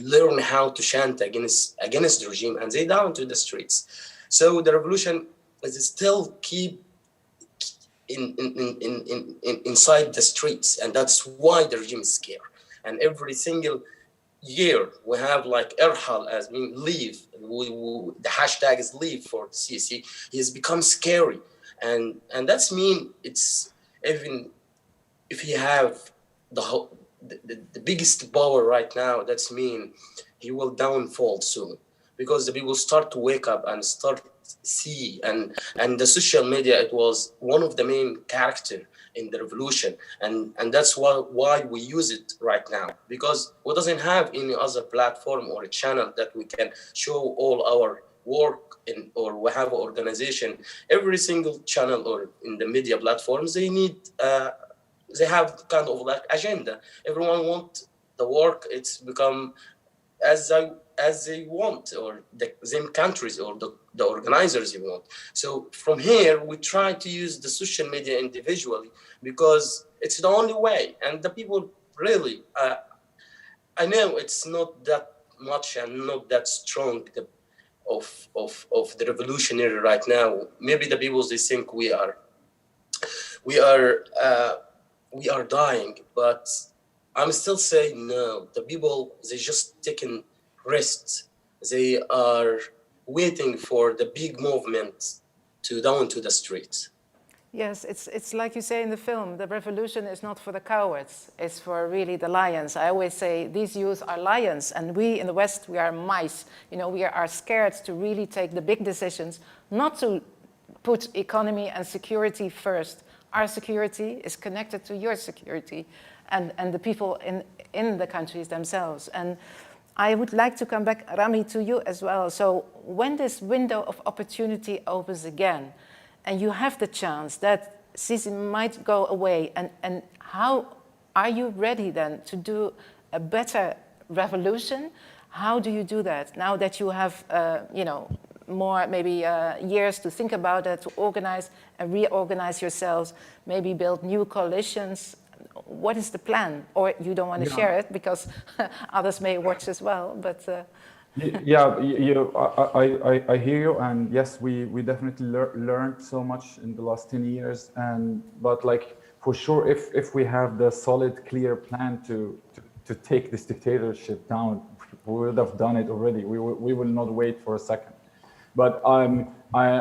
learn how to chant against the regime, and they down to the streets. So the revolution is still keep inside the streets, and that's why the regime is scared. And every single year we have like Erhal as mean leave. The hashtag is leave for the CC. He has become scary, and that's mean it's even if you have the biggest power right now, that's mean he will downfall soon, because the people start to wake up and start see, and the social media, it was one of the main character in the revolution, and that's why we use it right now, because we doesn't have any other platform or a channel that we can show all our work in, or we have an organization. Every single channel or in the media platforms, they need they have kind of like agenda. Everyone wants the work. It's become as they want, or the same countries or the organizers you want. So from here, we try to use the social media individually because it's the only way. And the people really, I know it's not that much and not that strong of the revolutionary right now. Maybe the people, they think we are dying, but I'm still saying no. The people, they just taking rest. They are waiting for the big movement to down to the streets. Yes, it's like you say in the film, the revolution is not for the cowards, it's for really the lions. I always say these youth are lions, and we in the West, we are mice. You know, we are scared to really take the big decisions, not to put economy and security first. Our security is connected to your security and the people in the countries themselves. And I would like to come back, Rami, to you as well. So when this window of opportunity opens again, and you have the chance that Sisi might go away, and how are you ready then to do a better revolution? How do you do that now that you have, more maybe years to think about it, to organize and reorganize yourselves, maybe build new coalitions? What is the plan? Or you don't want to share it because others may watch as well, but... Yeah, I hear you, and yes, we definitely learned so much in the last 10 years, but like for sure, if we have the solid, clear plan to take this dictatorship down, we would have done it already. We will not wait for a second. But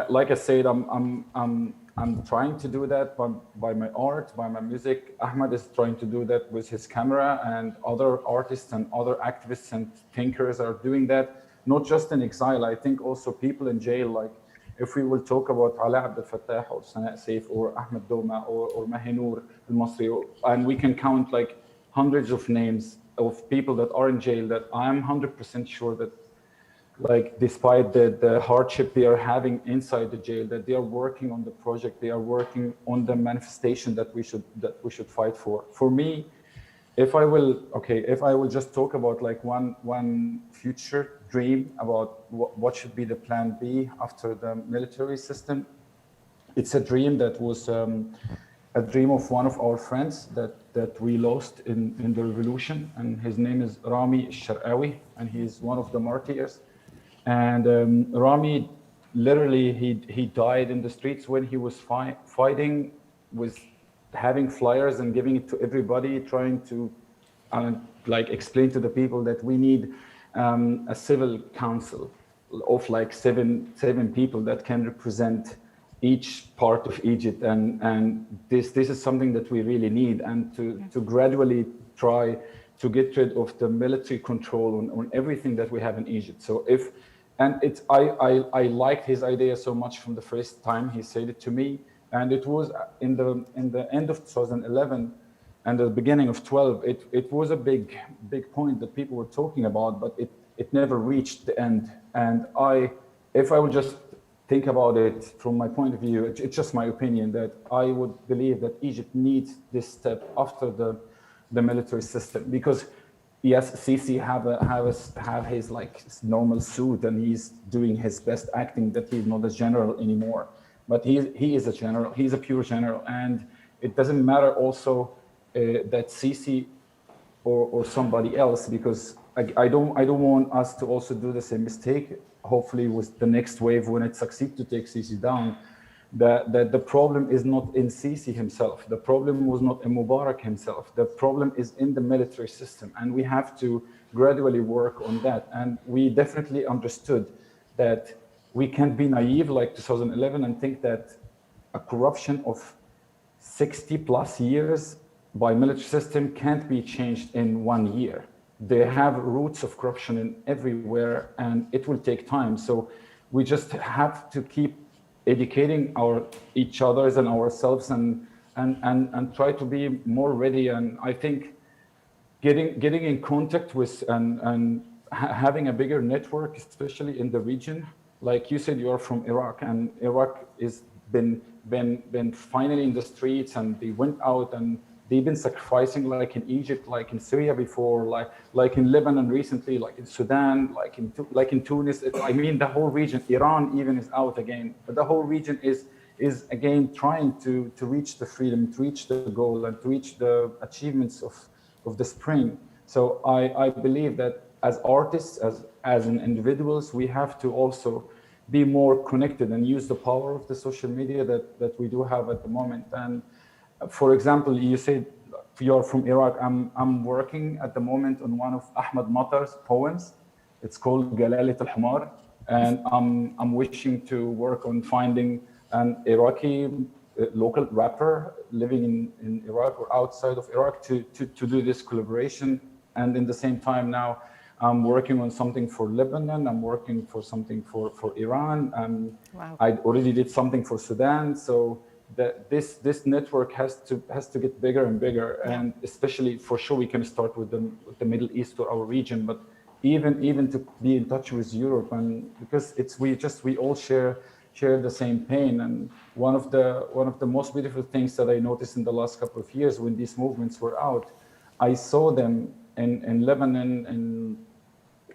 like I said, I'm trying to do that by my art, by my music. Ahmed is trying to do that with his camera, and other artists and other activists and thinkers are doing that, not just in exile. I think also people in jail, like if we will talk about Ala Abdel Fattah or Sana Saif or Ahmed Doma or Mahinur al-Masri, and we can count like hundreds of names of people that are in jail that I'm 100% sure that, like, despite the hardship they are having inside the jail, that they are working on the project, they are working on the manifestation that we should fight for. For me, if I will just talk about like one future dream about what should be the plan B after the military system, it's a dream that was a dream of one of our friends that we lost in the revolution, and his name is Rami al-Sharqawi, and he's one of the martyrs. And Rami, literally, he died in the streets when he was fighting with having flyers and giving it to everybody, trying to like explain to the people that we need a civil council of like seven people that can represent each part of Egypt, and this is something that we really need, and to gradually try to get rid of the military control on everything that we have in Egypt. So I liked his idea so much from the first time he said it to me, and it was in the end of 2011 and the beginning of 12. It was a big point that people were talking about, but it never reached the end. And if I would just think about it from my point of view, it's just my opinion that I would believe that Egypt needs this step after the military system, because yes, Sisi have his like normal suit and he's doing his best acting that he's not a general anymore, but he is a general. He's a pure general, and it doesn't matter also that Sisi or somebody else, because I don't want us to also do the same mistake. Hopefully, with the next wave, when it succeeds to take Sisi down, that the problem is not in Sisi himself. The problem was not in Mubarak himself. The problem is in the military system, and we have to gradually work on that. And we definitely understood that we can't be naive like 2011 and think that a corruption of 60 plus years by military system can't be changed in 1 year. They have roots of corruption in everywhere, and it will take time. So we just have to keep educating each others and ourselves, and try to be more ready. And I think getting in contact with and having a bigger network, especially in the region. Like you said, you are from Iraq, and Iraq is been finally in the streets, and they went out and they've been sacrificing, like in Egypt, like in Syria before, like in Lebanon recently, like in Sudan, like in Tunis. I mean, the whole region, Iran even is out again, but the whole region is again trying to reach the freedom, to reach the goal, and to reach the achievements of the spring. So I believe that as artists, as individuals, we have to also be more connected and use the power of the social media that we do have at the moment. And for example, you said you're from Iraq. I'm working at the moment on one of Ahmed Matar's poems. It's called Galalet al-Humar, and I'm wishing to work on finding an Iraqi local rapper living in Iraq or outside of Iraq to do this collaboration. And in the same time now, I'm working on something for Lebanon. I'm working for something for Iran. Wow. I already did something for Sudan. So this network has to get bigger and bigger. Yeah. And especially for sure, we can start with the Middle East or our region, but even to be in touch with Europe, and because we all share the same pain. And one of the most beautiful things that I noticed in the last couple of years when these movements were out, I saw them in Lebanon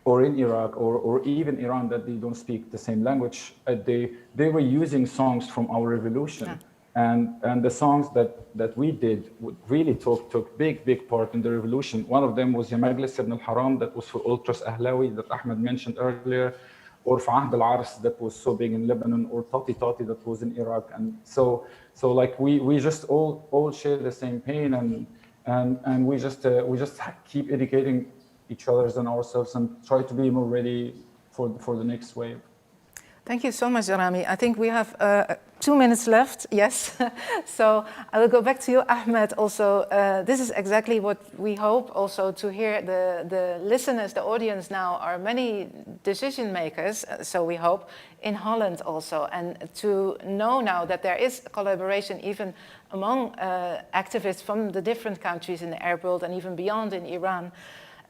or in Iraq or even Iran, that they don't speak the same language. They were using songs from our revolution. Yeah. And the songs that we did really took big part in the revolution. One of them was Ya Majlis Ibn al-Haram, that was for Ultras Ahlawi that Ahmed mentioned earlier, or for Ahd al-Ars that was so big in Lebanon, or Tati Tati that was in Iraq. And so like we just all share the same pain, and we just keep educating each other and ourselves and try to be more ready for the next wave. Thank you so much, Rami. I think we have 2 minutes left, yes. So I will go back to you, Ahmed, also. This is exactly what we hope also to hear. The listeners, the audience now are many decision makers, so we hope, in Holland also. And to know now that there is a collaboration even among activists from the different countries in the Arab world and even beyond in Iran.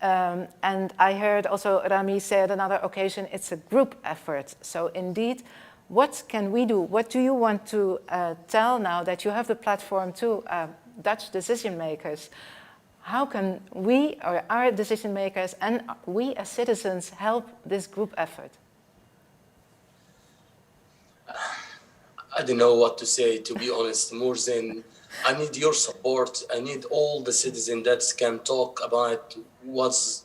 And I heard also Rami say at another occasion, it's a group effort. So indeed, what can we do? What do you want to tell now that you have the platform to Dutch decision makers? How can we, or our decision makers, and we as citizens help this group effort? I don't know what to say, to be honest. More than I need your support. I need all the citizens that can talk about what's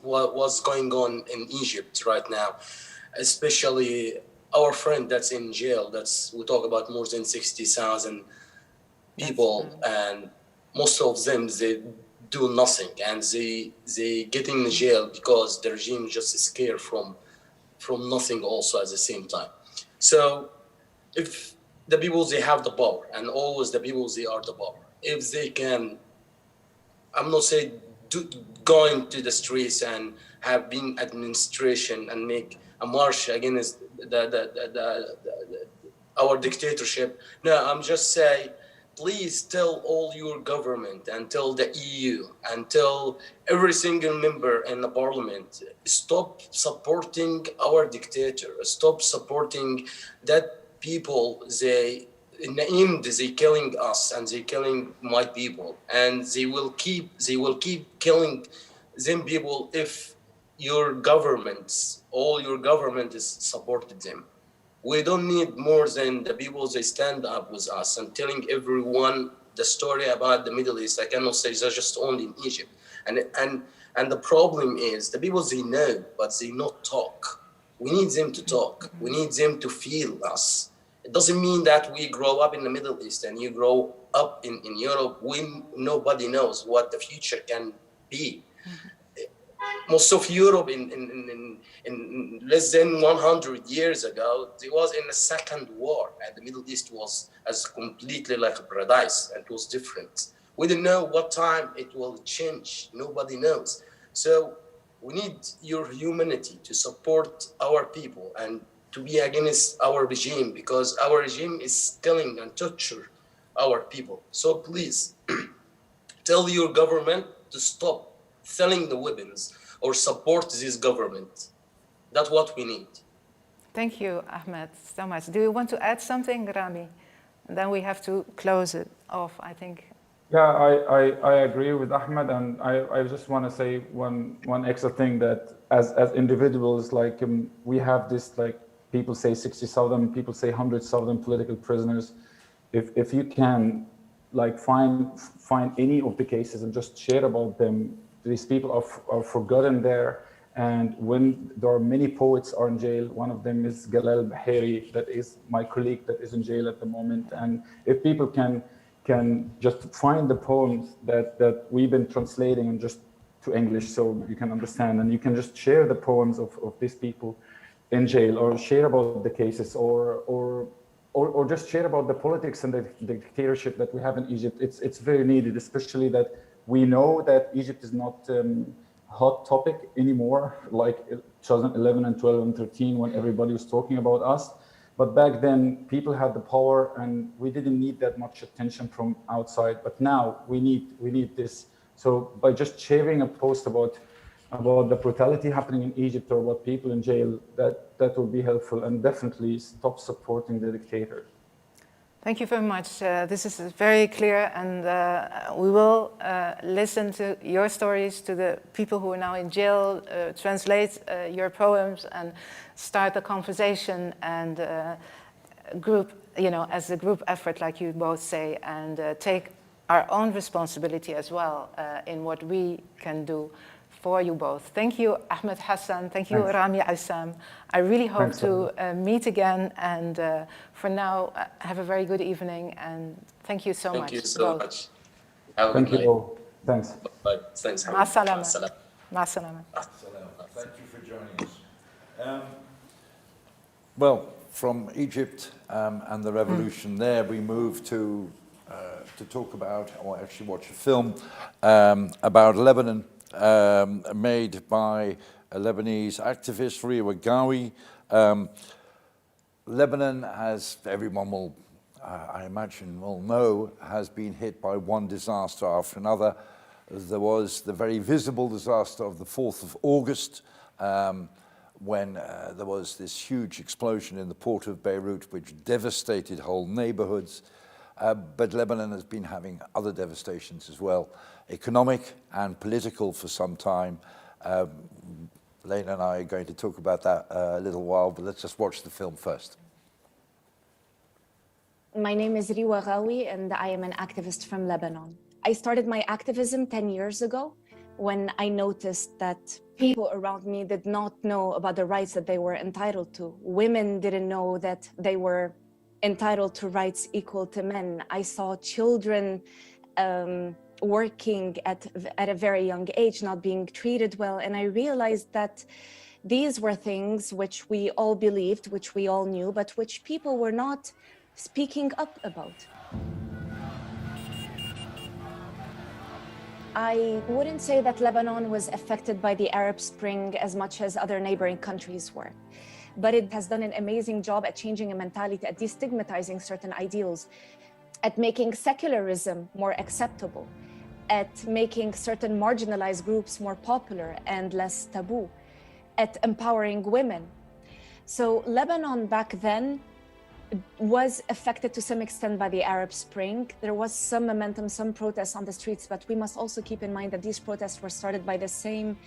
going on in Egypt right now, especially our friend that's in jail. We talk about more than 60,000 people, and most of them, they do nothing, and they get in jail because the regime just is scared from nothing also at the same time. So if the people, they have the power, and always the people, they are the power. If they can, I'm not saying going to the streets and have been administration and make a march against our dictatorship. No, I'm just saying, please tell all your government and tell the EU and tell every single member in the parliament, stop supporting our dictator, stop supporting that people, in the end, they killing us and they killing my people, and they will keep killing them people if your governments, all your government is supported them. We don't need more than the people, they stand up with us and telling everyone the story about the Middle East. I cannot say they're just only in Egypt. And the problem is the people, they know, but they not talk. We need them to talk. We need them to feel us. It doesn't mean that we grow up in the Middle East and you grow up in Europe when nobody knows what the future can be. Most of Europe in less than 100 years ago, it was in the Second War, and the Middle East was as completely like a paradise, and it was different. We don't know what time it will change. Nobody knows. So we need your humanity to support our people and to be against our regime, because our regime is killing and torture our people. So please tell your government to stop selling the weapons or support this government. That's what we need. Thank you, Ahmed, so much. Do you want to add something, Rami? And then we have to close it off, I think. Yeah, I agree with Ahmed, and I just want to say one extra thing, that as individuals, like we have this, like people say 60,000, people say 100,000 political prisoners. If you can like find any of the cases and just share about them, these people are forgotten there. And when there are many poets are in jail, one of them is Galal Bahiri, that is my colleague that is in jail at the moment. And if people can just find the poems that we've been translating and just to English so you can understand, and you can just share the poems of these people in jail, or share about the cases, or just share about the politics and the dictatorship that we have in Egypt. It's very needed, especially that we know that Egypt is not hot topic anymore, like 2011 and 12 and 13 when everybody was talking about us. But back then, people had the power, and we didn't need that much attention from outside. But now we need this. So by just sharing a post about the brutality happening in Egypt, or about people in jail, that will be helpful, and definitely stop supporting the dictator. Thank you very much. This is very clear, and we will listen to your stories, to the people who are now in jail, translate your poems, and start a conversation and group, as a group effort, like you both say, and take our own responsibility as well in what we can do for you both. Thank you, Ahmed Hassan. Thank you, Rami Assam. I really hope to meet again. And for now, have a very good evening. And thank you so much. Thank you so both. much. Have a Thank good you all. Thanks. Bye. Thanks. Ma salama. Ma salama. Thank you for joining us. Well, from Egypt and the revolution there, we move to talk about, or actually watch a film about Lebanon, made by a Lebanese activist, Riwa Ghawi. Lebanon, as everyone will, I imagine, will know, has been hit by one disaster after another. There was the very visible disaster of the 4th of August, when there was this huge explosion in the port of Beirut, which devastated whole neighborhoods. But Lebanon has been having other devastations as well, economic and political for some time. Leila and I are going to talk about that a little while, but let's just watch the film first. My name is Riwa Ghawi, and I am an activist from Lebanon. I started my activism 10 years ago when I noticed that people around me did not know about the rights that they were entitled to. Women didn't know that they were entitled to rights equal to men. I saw children working at a very young age, not being treated well. And I realized that these were things which we all believed, which we all knew, but which people were not speaking up about. I wouldn't say that Lebanon was affected by the Arab Spring as much as other neighboring countries were. But it has done an amazing job at changing a mentality, at destigmatizing certain ideals, at making secularism more acceptable, at making certain marginalized groups more popular and less taboo, at empowering women. So Lebanon back then was affected to some extent by the Arab Spring. There was some momentum, some protests on the streets, but we must also keep in mind that these protests were started by the same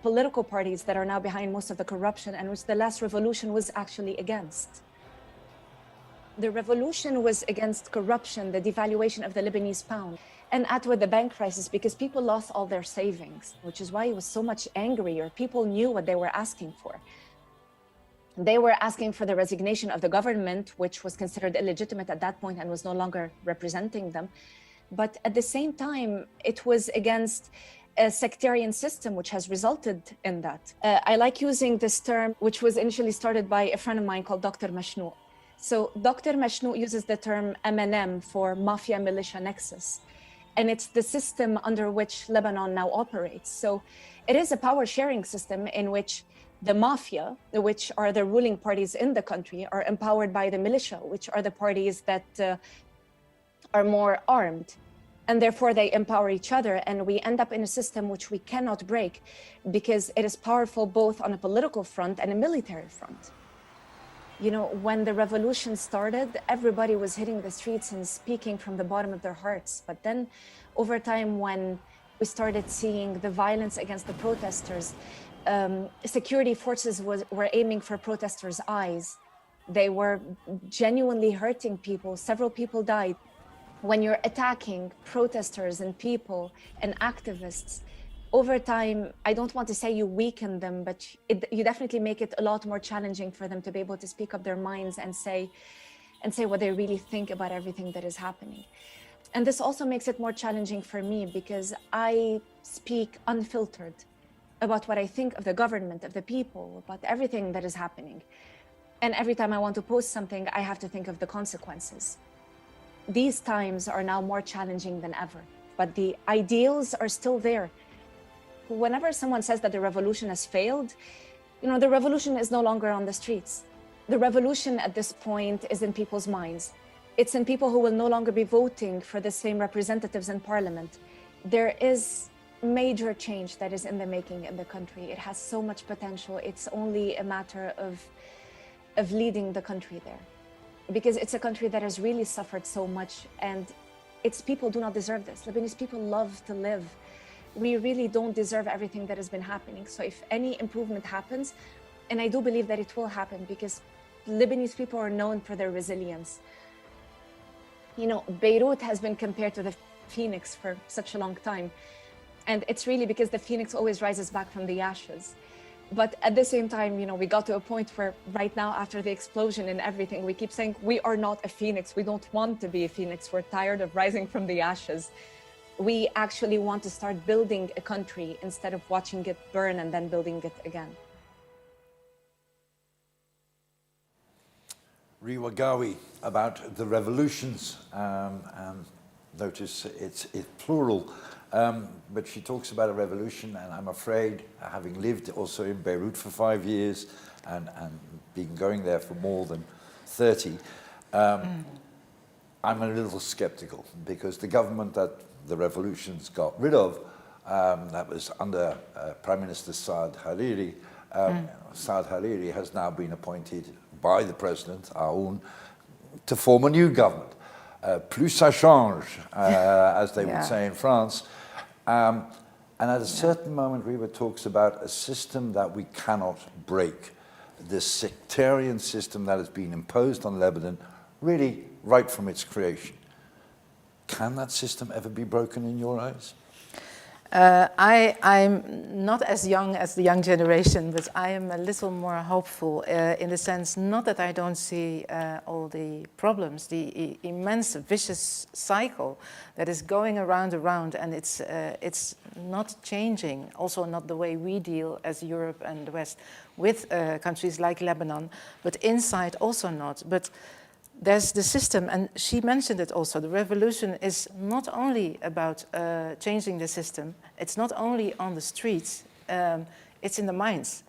political parties that are now behind most of the corruption, and which the last revolution was actually against. The revolution was against corruption, the devaluation of the Lebanese pound, and with the bank crisis, because people lost all their savings, which is why it was so much angrier. People knew what they were asking for. They were asking for the resignation of the government, which was considered illegitimate at that point and was no longer representing them. But at the same time, it was against a sectarian system, which has resulted in that. I like using this term, which was initially started by a friend of mine called Dr. Mashnou. So Dr. Mashnou uses the term M&M for mafia militia nexus. And it's the system under which Lebanon now operates. So it is a power sharing system in which the mafia, which are the ruling parties in the country, are empowered by the militia, which are the parties that are more armed. And therefore they empower each other, and we end up in a system which we cannot break because it is powerful both on a political front and a military front. You know, when the revolution started, everybody was hitting the streets and speaking from the bottom of their hearts. But then over time, when we started seeing the violence against the protesters, security forces were aiming for protesters' eyes. They were genuinely hurting people. Several people died. When you're attacking protesters and people and activists, over time, I don't want to say you weaken them, but you definitely make it a lot more challenging for them to be able to speak up their minds and say what they really think about everything that is happening. And this also makes it more challenging for me because I speak unfiltered about what I think of the government, of the people, about everything that is happening. And every time I want to post something, I have to think of the consequences. These times are now more challenging than ever, but the ideals are still there. Whenever someone says that the revolution has failed, you know, the revolution is no longer on the streets. The revolution at this point is in people's minds. It's in people who will no longer be voting for the same representatives in parliament. There is major change that is in the making in the country. It has so much potential. It's only a matter of leading the country there. Because it's a country that has really suffered so much, and its people do not deserve this. Lebanese people love to live. We really don't deserve everything that has been happening. So if any improvement happens, and I do believe that it will happen because Lebanese people are known for their resilience. You know, Beirut has been compared to the phoenix for such a long time. And it's really because the phoenix always rises back from the ashes. But at the same time, you know, we got to a point where right now, after the explosion and everything, we keep saying, we are not a phoenix. We don't want to be a phoenix. We're tired of rising from the ashes. We actually want to start building a country instead of watching it burn and then building it again. Riwa Ghawi, about the revolutions. Notice it's plural, but she talks about a revolution, and I'm afraid, having lived also in Beirut for 5 years and been going there for more than 30, I'm a little skeptical because the government that the revolutions got rid of, that was under Prime Minister Saad Hariri. Saad Hariri has now been appointed by the President, Aoun, to form a new government. Plus ça change, as they would say in France. And at a certain moment, Riwa talks about a system that we cannot break. This sectarian system that has been imposed on Lebanon, really right from its creation. Can that system ever be broken in your eyes? I'm not as young as the young generation, but I am a little more hopeful in the sense, not that I don't see all the problems, the immense vicious cycle that is going around, and it's not changing, also not the way we deal as Europe and the West with countries like Lebanon, but inside also not. But there's the system, and she mentioned it also. The revolution is not only about changing the system, it's not only on the streets, it's in the minds.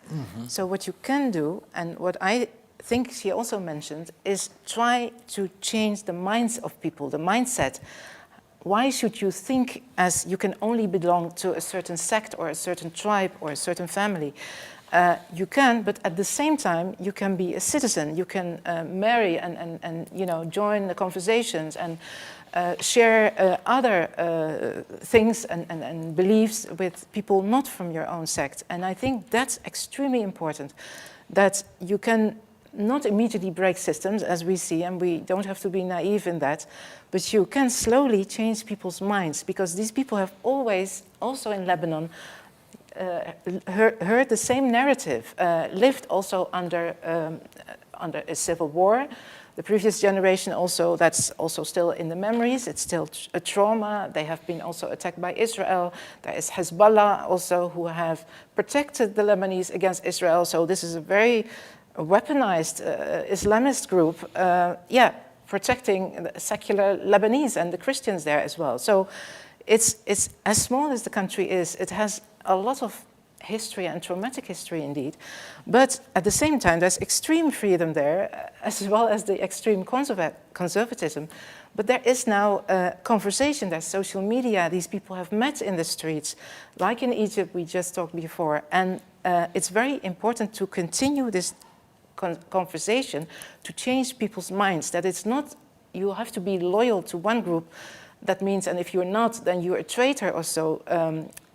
So what you can do, and what I think she also mentioned, is try to change the minds of people, the mindset. Why should you think as you can only belong to a certain sect or a certain tribe or a certain family? You can, but at the same time, you can be a citizen. You can marry and you know, join the conversations and share other things and beliefs with people not from your own sect. And I think that's extremely important, that you can not immediately break systems, as we see, and we don't have to be naive in that, but you can slowly change people's minds, because these people have always, also in Lebanon, heard the same narrative, lived also under a civil war. The previous generation also, that's also still in the memories, it's still a trauma. They have been also attacked by Israel. There is Hezbollah also, who have protected the Lebanese against Israel. So this is a very weaponized Islamist group, protecting the secular Lebanese and the Christians there as well. So it's as small as the country is, it has a lot of history and traumatic history indeed, but at the same time there's extreme freedom there as well as the extreme conservatism. But there is now a conversation, there's social media, these people have met in the streets, like in Egypt we just talked before, and it's very important to continue this conversation to change people's minds, that it's not, you have to be loyal to one group. That means, and if you're not, then you're a traitor or so.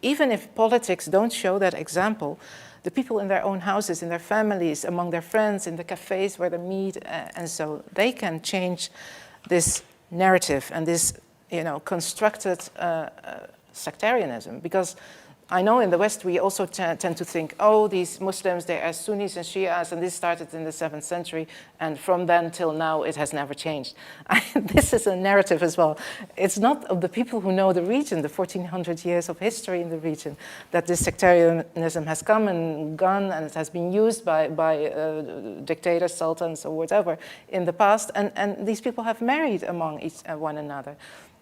Even if politics don't show that example, the people in their own houses, in their families, among their friends, in the cafes where they meet, and so they can change this narrative and this, constructed sectarianism. Because I know in the West we also tend to think, oh, these Muslims, they are Sunnis and Shias, and this started in the 7th century, and from then till now it has never changed. This is a narrative as well. It's not of the people who know the region, the 1400 years of history in the region, that this sectarianism has come and gone, and it has been used by dictators, sultans, or whatever in the past, and these people have married among one another.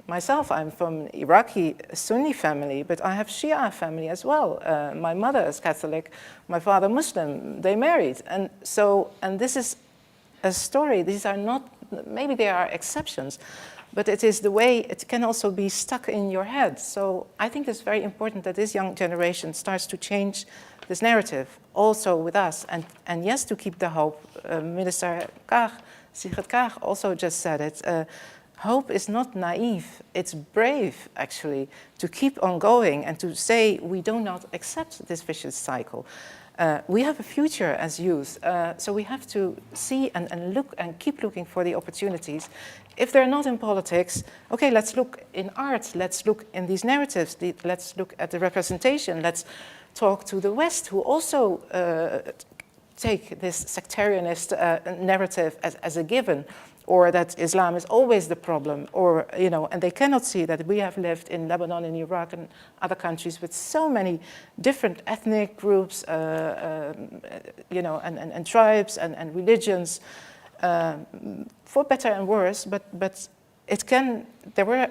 Myself, I'm from Iraqi Sunni family, but I have Shia family as well. My mother is Catholic, my father Muslim. They married, and this is a story. These are not, maybe they are exceptions, but it is the way it can also be stuck in your head. So I think it's very important that this young generation starts to change this narrative, also with us, and yes, to keep the hope. Minister Kaag, Sigrid Kaag also just said it. Hope is not naive, it's brave, actually, to keep on going and to say we do not accept this vicious cycle. We have a future as youth, so we have to see and look and keep looking for the opportunities. If they're not in politics, okay, let's look in art, let's look in these narratives, let's look at the representation, let's talk to the West, who also take this sectarianist narrative as a given, or that Islam is always the problem, or, and they cannot see that we have lived in Lebanon and Iraq and other countries with so many different ethnic groups, and tribes and religions, for better and worse, but there were,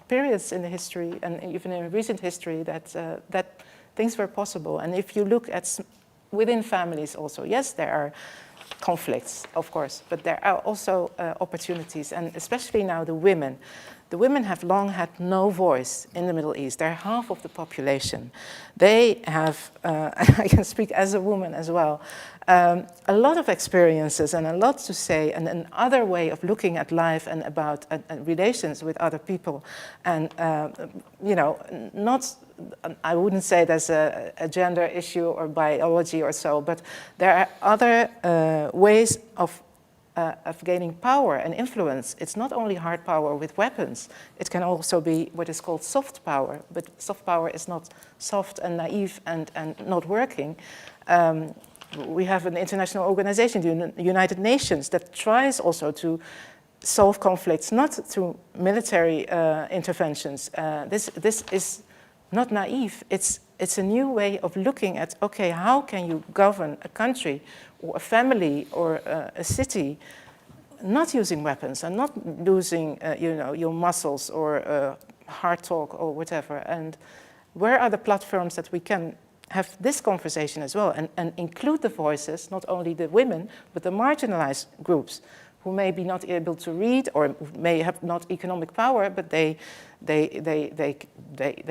periods in the history and even in recent history that things were possible. And if you look at within families also, yes, there are conflicts, of course, but there are also opportunities, and especially now the women. The women have long had no voice in the Middle East. They're half of the population. They have, I can speak as a woman as well, a lot of experiences and a lot to say, and another way of looking at life and about relations with other people. And, not, I wouldn't say there's a gender issue or biology or so, but there are other ways of gaining power and influence. It's not only hard power with weapons, it can also be what is called soft power, but soft power is not soft and naive and not working. We have an international organization, the United Nations, that tries also to solve conflicts, not through military interventions. This is not naive, it's a new way of looking at, okay, how can you govern a country or a family or a city not using weapons and not losing your muscles or hard talk or whatever. And where are the platforms that we can have this conversation as well and include the voices, not only the women, but the marginalized groups who may be not able to read or may have not economic power, but they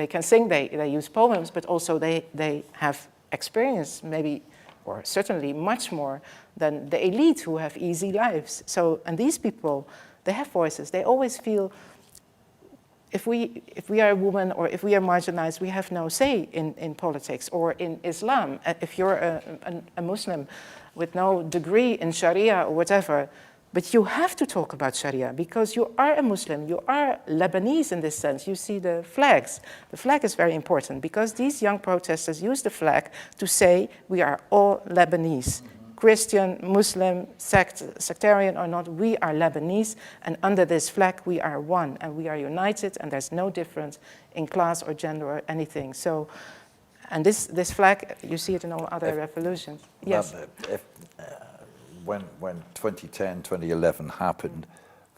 can sing, they use poems, but also they have experience maybe, or certainly much more than the elite who have easy lives. So, and these people, they have voices. They always feel, if we are a woman or if we are marginalized, we have no say in politics or in Islam. If you're a Muslim with no degree in Sharia or whatever, but you have to talk about Sharia because you are a Muslim, you are Lebanese in this sense. You see the flags. The flag is very important because these young protesters use the flag to say we are all Lebanese. Christian, Muslim, sectarian or not, we are Lebanese, and under this flag we are one and we are united, and there's no difference in class or gender or anything. So, and this flag, you see it in all other revolutions. Yes. When 2010, 2011 happened,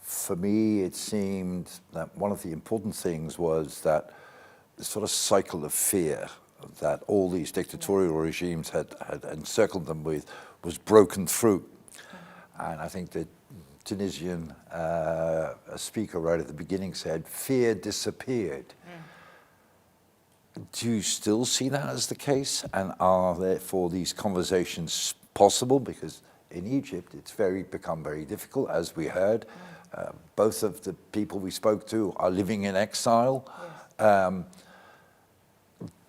for me it seemed that one of the important things was that the sort of cycle of fear that all these dictatorial regimes had encircled them with was broken through. And I think the Tunisian speaker right at the beginning said, fear disappeared. Do you still see that as the case? And are therefore these conversations possible? Because in Egypt, it's become very difficult, as we heard. Both of the people we spoke to are living in exile. Yes.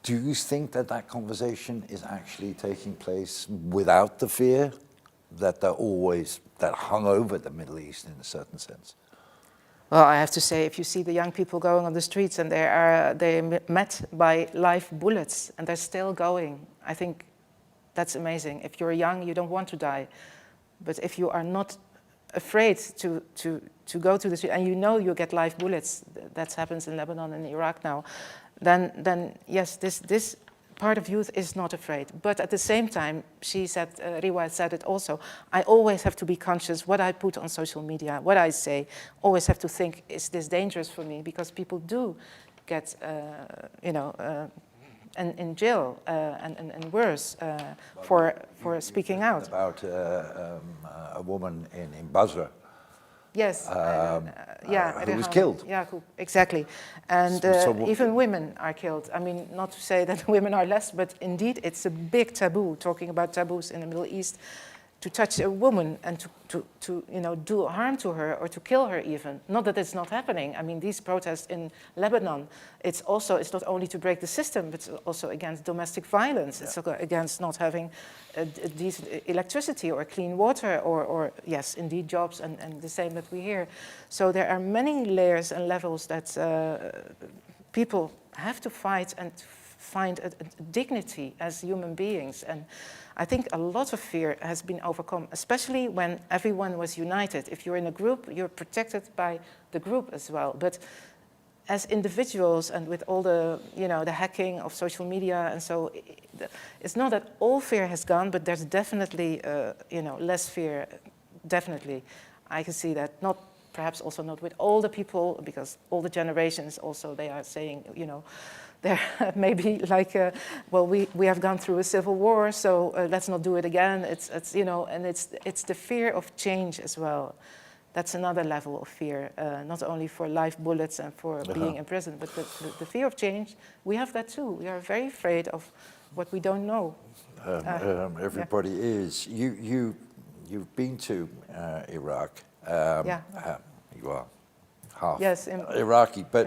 Do you think that conversation is actually taking place without the fear that that hung over the Middle East in a certain sense? Well, I have to say, if you see the young people going on the streets and they're met by live bullets and they're still going, I think that's amazing. If you're young, you don't want to die. But if you are not afraid to go to the street, and you know you get live bullets, that happens in Lebanon and Iraq now, then yes, this part of youth is not afraid. But at the same time, she said, Riwa said it also, I always have to be conscious what I put on social media, what I say, always have to think, is this dangerous for me? Because people do get, in jail and worse for speaking out. About a woman in Basra. Yes, who was killed. Yeah, exactly. And even women are killed. I mean, not to say that women are less, but indeed it's a big taboo, talking about taboos in the Middle East, to touch a woman and to do harm to her or to kill her even. Not that it's not happening. I mean, these protests in Lebanon, it's not only to break the system, but it's also against domestic violence. Yeah. It's against not having decent electricity or clean water or yes, indeed, jobs and the same that we hear. So there are many layers and levels that people have to fight and find a dignity as human beings. And I think a lot of fear has been overcome, especially when everyone was united. If you're in a group, you're protected by the group as well. But as individuals and with all the, the hacking of social media and so, it's not that all fear has gone, but there's definitely, less fear, definitely. I can see that, perhaps also not with all the people, because all the generations also, they are saying, there may be like, we have gone through a civil war, so let's not do it again. It's and it's the fear of change as well. That's another level of fear, not only for live bullets and for being in prison, but the fear of change. We have that too. We are very afraid of what we don't know. Everybody is. You've been to Iraq. You are half Iraqi, but.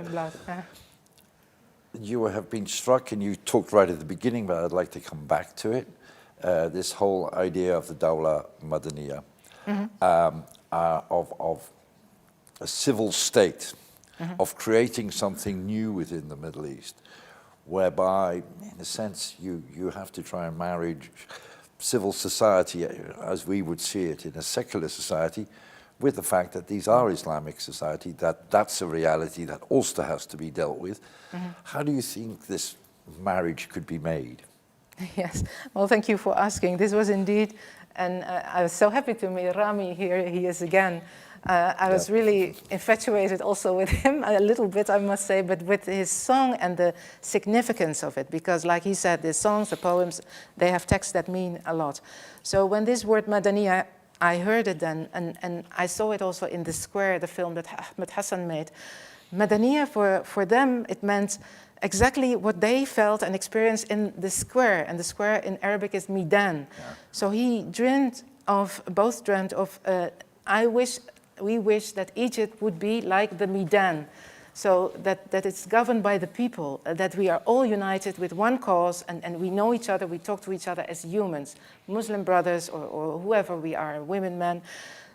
You have been struck, and you talked right at the beginning, but I'd like to come back to it, this whole idea of the Dawla Madaniya, of a civil state, of creating something new within the Middle East, whereby, in a sense, you have to try and marry civil society as we would see it in a secular society with the fact that these are Islamic society, that's a reality that also has to be dealt with. How do you think this marriage could be made? Yes, well, thank you for asking. This was indeed, and I was so happy to meet Rami here. He is again. I was really infatuated also with him, a little bit, I must say, but with his song and the significance of it, because like he said, the songs, the poems, they have texts that mean a lot. So when this word Madaniya, I heard it then, and I saw it also in The Square, the film that Ahmed Hassan made. Madaniya, for them, it meant exactly what they felt and experienced in the square, and the square in Arabic is Midan. Yeah. So he dreamed of, we wish that Egypt would be like the Midan, so that it's governed by the people, that we are all united with one cause, and we know each other, we talk to each other as humans, Muslim brothers or whoever we are, women, men.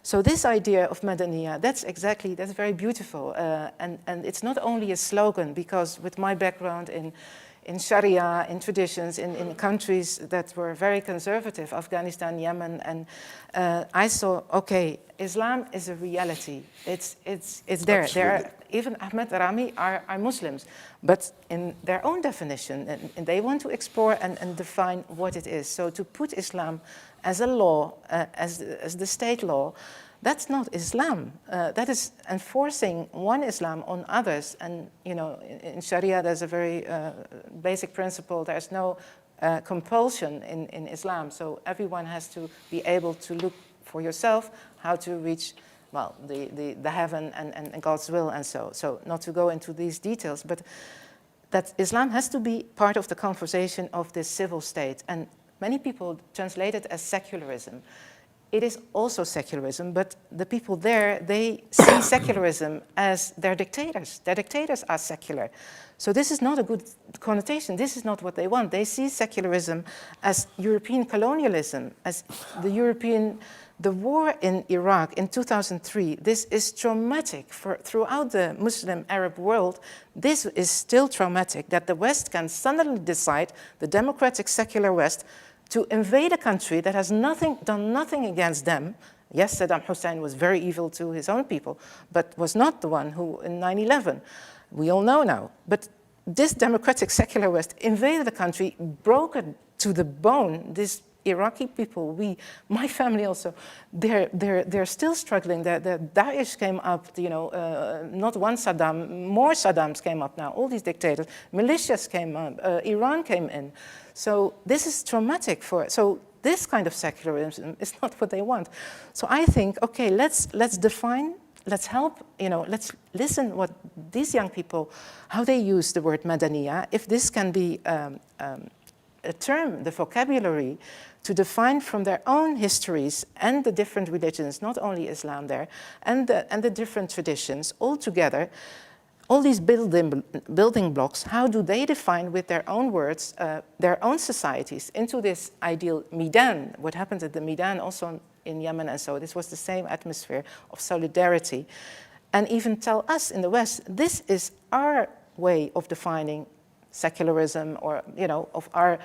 So this idea of Madaniya, that's very beautiful. And it's not only a slogan, because with my background in Sharia, in traditions, in countries that were very conservative, Afghanistan, Yemen, and I saw, okay, Islam is a reality. It's there. There are, even Ahmed Rami are Muslims, but in their own definition, and they want to explore and define what it is. So to put Islam as a law, as the state law, that's not Islam. That is enforcing one Islam on others. And in Sharia, there's a very basic principle. There's no compulsion in Islam. So everyone has to be able to look for yourself how to reach, well, the heaven and God's will and so. So not to go into these details, but that Islam has to be part of the conversation of this civil state. And many people translate it as secularism. It is also secularism, but the people there, they see secularism as their dictators. Their dictators are secular. So this is not a good connotation. This is not what they want. They see secularism as European colonialism, as the war in Iraq in 2003. This is traumatic throughout the Muslim Arab world. This is still traumatic that the West can suddenly decide, the democratic secular West, to invade a country that has done nothing against them. Yes, Saddam Hussein was very evil to his own people, but was not the one who, in 9/11, we all know now. But this democratic secular West invaded the country, broke it to the bone. These Iraqi people, my family also, they're still struggling. The Daesh came up, not one Saddam, more Saddams came up now, all these dictators. Militias came up, Iran came in. So this is traumatic so this kind of secularism is not what they want. So I think, okay, let's define, let's help, let's listen what these young people, how they use the word Madaniya, if this can be a term, the vocabulary, to define from their own histories and the different religions, not only Islam there, and the different traditions all together, all these building blocks, how do they define with their own words their own societies into this ideal Midan? What happened at the Midan also in Yemen and so, this was the same atmosphere of solidarity. And even tell us in the West, this is our way of defining secularism or, of our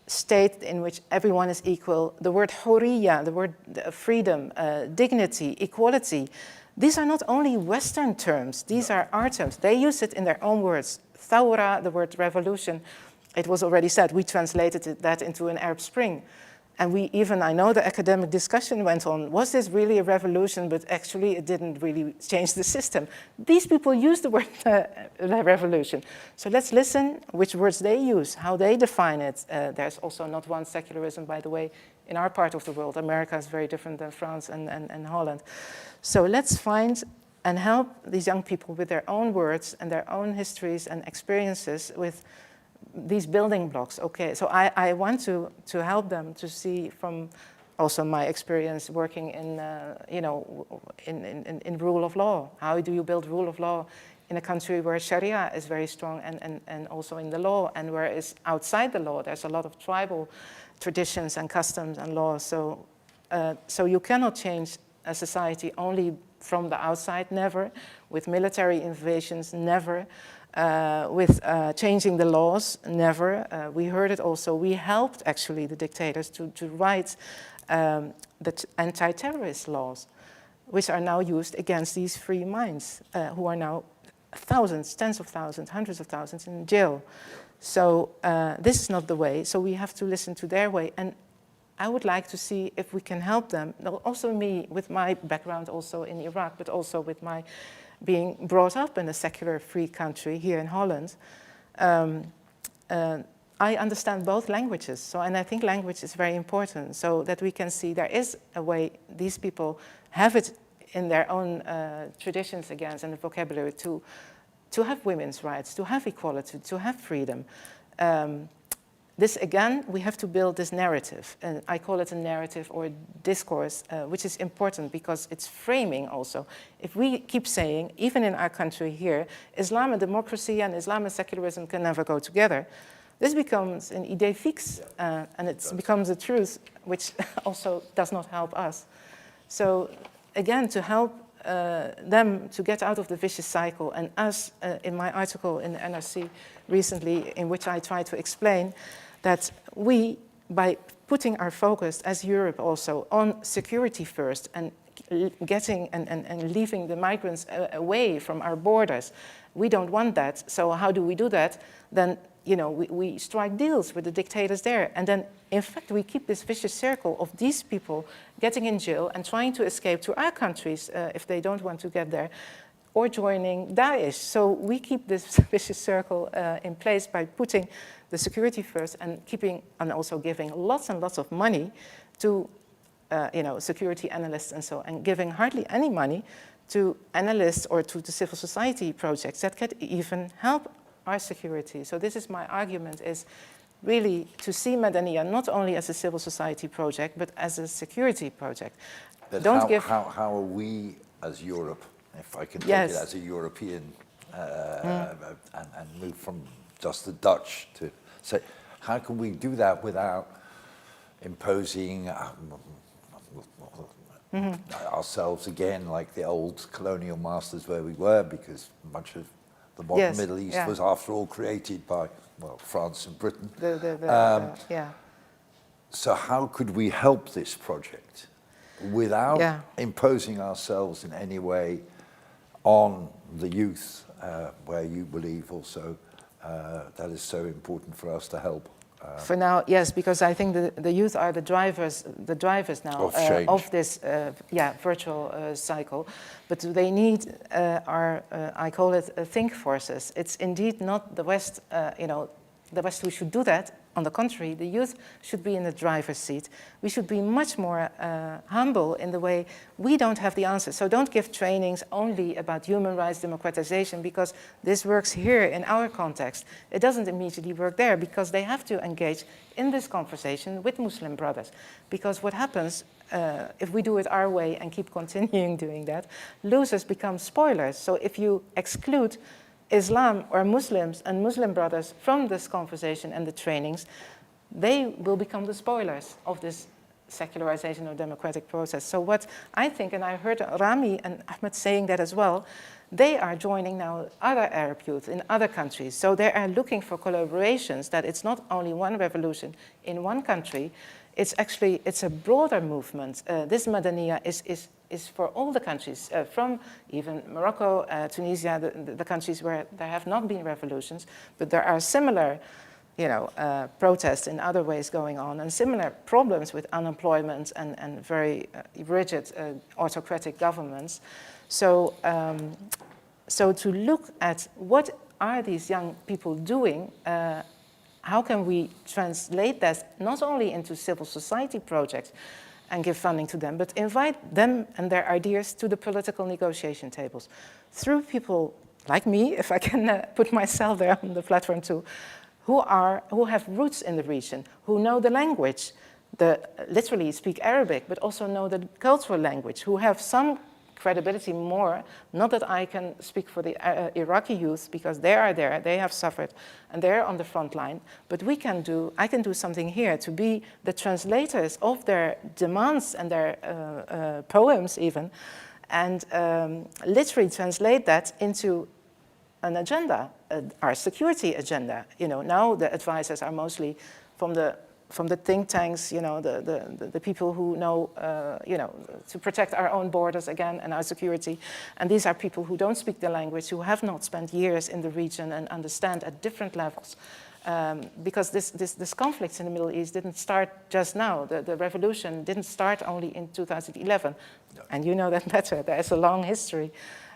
state in which everyone is equal. The word hurriya, the word freedom, dignity, equality, these are not only Western terms, these are our terms. They use it in their own words. Thawra, the word revolution, it was already said, we translated that into an Arab Spring. And I know the academic discussion went on, was this really a revolution? But actually it didn't really change the system. These people use the word revolution. So let's listen which words they use, how they define it. There's also not one secularism, by the way, in our part of the world. America is very different than France and Holland. So let's find and help these young people with their own words and their own histories and experiences with these building blocks. Okay, so I want to help them to see from also my experience working in, in rule of law. How do you build rule of law in a country where Sharia is very strong and also in the law, and where is outside the law, there's a lot of tribal traditions and customs and laws. So you cannot change a society only from the outside, never. With military invasions, never. With changing the laws, never. We heard it also. We helped actually the dictators to write the anti-terrorist laws, which are now used against these free minds, who are now thousands, tens of thousands, hundreds of thousands in jail. So this is not the way. So we have to listen to their way. And I would like to see if we can help them. Also me, with my background also in Iraq, but also with my being brought up in a secular free country here in Holland. I understand both languages. And I think language is very important so that we can see there is a way these people have it in their own traditions again and the vocabulary to have women's rights, to have equality, to have freedom. This again, we have to build this narrative, and I call it a narrative or a discourse, which is important because it's framing also. If we keep saying, even in our country here, Islam and democracy and Islam and secularism can never go together, this becomes an idée fixe, and it becomes a truth, which also does not help us. So again, to help them to get out of the vicious cycle, and us, in my article in the NRC recently, in which I try to explain that we, by putting our focus as Europe also on security first and getting and leaving the migrants away from our borders, we don't want that. So how do we do that? Then we strike deals with the dictators there. And then, in fact, we keep this vicious circle of these people getting in jail and trying to escape to our countries if they don't want to get there, or joining Daesh. So we keep this vicious circle in place by putting the security first and also giving lots and lots of money to security analysts and so, and giving hardly any money to analysts or to the civil society projects that could even help our security. So this is my argument, is really to see Madaniya not only as a civil society project, but as a security project. But how are we as Europe, if I can take it as a European, and move from just the Dutch to say, how can we do that without imposing ourselves again like the old colonial masters where we were, because much of the modern Middle East was after all created by, well, France and Britain. So how could we help this project without imposing ourselves in any way on the youth, where you believe also that is so important for us to help? For now, yes, because I think the youth are the drivers now of this virtual cycle. But they need our, I call it, think forces. It's indeed not the West, the West who should do that. On the contrary, the youth should be in the driver's seat. We should be much more humble in the way we don't have the answers. So don't give trainings only about human rights democratization, because this works here in our context. It doesn't immediately work there, because they have to engage in this conversation with Muslim brothers. Because what happens if we do it our way and keep continuing doing that, losers become spoilers. So if you exclude Islam or Muslims and Muslim brothers from this conversation and the trainings, they will become the spoilers of this secularization or democratic process. So what I think, and I heard Rami and Ahmed saying that as well, they are joining now other Arab youth in other countries. So they are looking for collaborations, that it's not only one revolution in one country, it's a broader movement. This Madaniya is for all the countries, from even Morocco, Tunisia, the countries where there have not been revolutions, but there are similar, protests in other ways going on, and similar problems with unemployment and very rigid autocratic governments. So, so to look at what are these young people doing, how can we translate that not only into civil society projects and give funding to them, but invite them and their ideas to the political negotiation tables through people like me, if I can put myself there on the platform too, who have roots in the region, who know the language, literally speak Arabic, but also know the cultural language, who have some credibility more, not that I can speak for the Iraqi youth, because they are there, they have suffered, and they're on the front line, but I can do something here to be the translators of their demands and their poems even, and literally translate that into an agenda, our security agenda. Now the advisors are mostly from the think tanks, the people who know, to protect our own borders again and our security. And these are people who don't speak the language, who have not spent years in the region and understand at different levels. Because this conflict in the Middle East didn't start just now. The revolution didn't start only in 2011. No. And you know that better. There is a long history,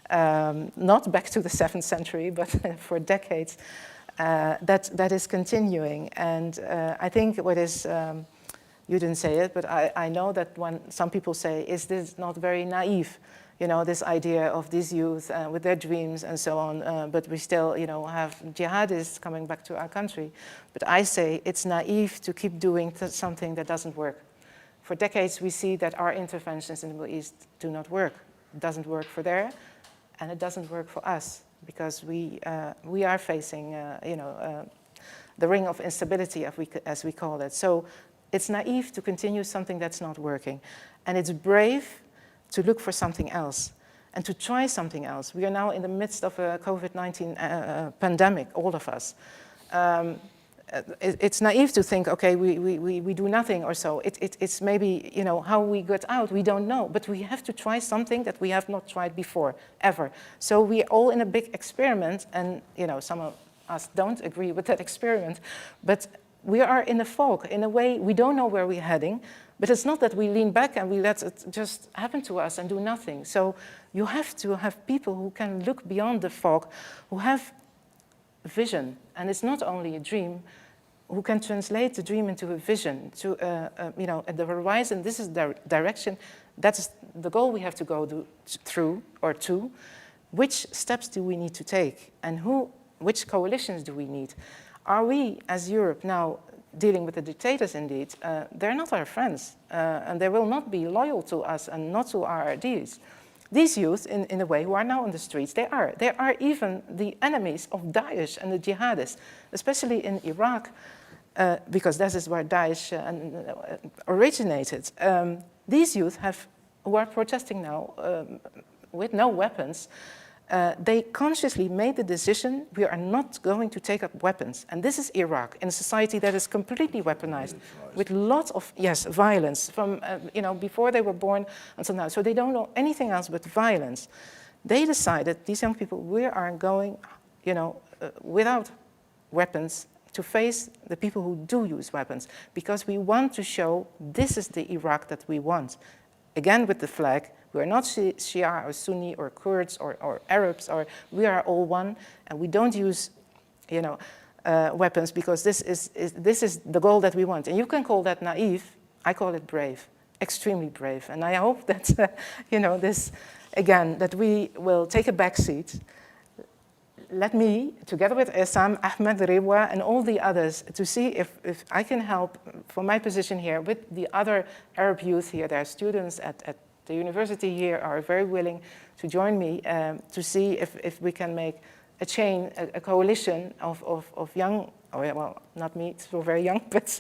not back to the 7th century, but for decades. That is continuing, and I think what is, you didn't say it, but I know that when some people say, is this not very naive, this idea of these youth with their dreams and so on, but we still, have jihadists coming back to our country. But I say it's naive to keep doing something that doesn't work. For decades we see that our interventions in the Middle East do not work. It doesn't work for there, and it doesn't work for us, because we are facing, the ring of instability, as we call it. So it's naive to continue something that's not working. And it's brave to look for something else and to try something else. We are now in the midst of a COVID-19 pandemic, all of us. It's naive to think, okay, we do nothing or so. It's maybe, how we got out, we don't know. But we have to try something that we have not tried before, ever. So we're all in a big experiment, and, some of us don't agree with that experiment. But we are in a fog. In a way, we don't know where we're heading. But it's not that we lean back and we let it just happen to us and do nothing. So you have to have people who can look beyond the fog, who have vision. And it's not only a dream, who can translate the dream into a vision, to, at the horizon. This is the direction, that's the goal we have to go through, or to. Which steps do we need to take? And who which coalitions do we need? Are we, as Europe, now dealing with the dictators indeed? They're not our friends, and they will not be loyal to us and not to our ideas. These youth, in a way, who are now on the streets, they are even the enemies of Daesh and the jihadists, especially in Iraq, because that is where Daesh originated. These youth who are protesting now with no weapons, they consciously made the decision, we are not going to take up weapons. And this is Iraq, in a society that is completely weaponized, with lots of, violence, from, before they were born until now. So they don't know anything else but violence. They decided, these young people, we are going, without weapons, to face the people who do use weapons, because we want to show this is the Iraq that we want. Again, with the flag, we are not Shia or Sunni or Kurds or Arabs, we are all one, and we don't use, weapons, because this is the goal that we want. And you can call that naive. I call it brave, extremely brave. And I hope that, this, again, that we will take a back seat. Let me, together with Essam, Ahmed, Riwa, and all the others, to see if I can help, from my position here, with the other Arab youth here. There are students at the university here are very willing to join me to see if we can make a chain, a coalition of young, well, not me, it's still very young, but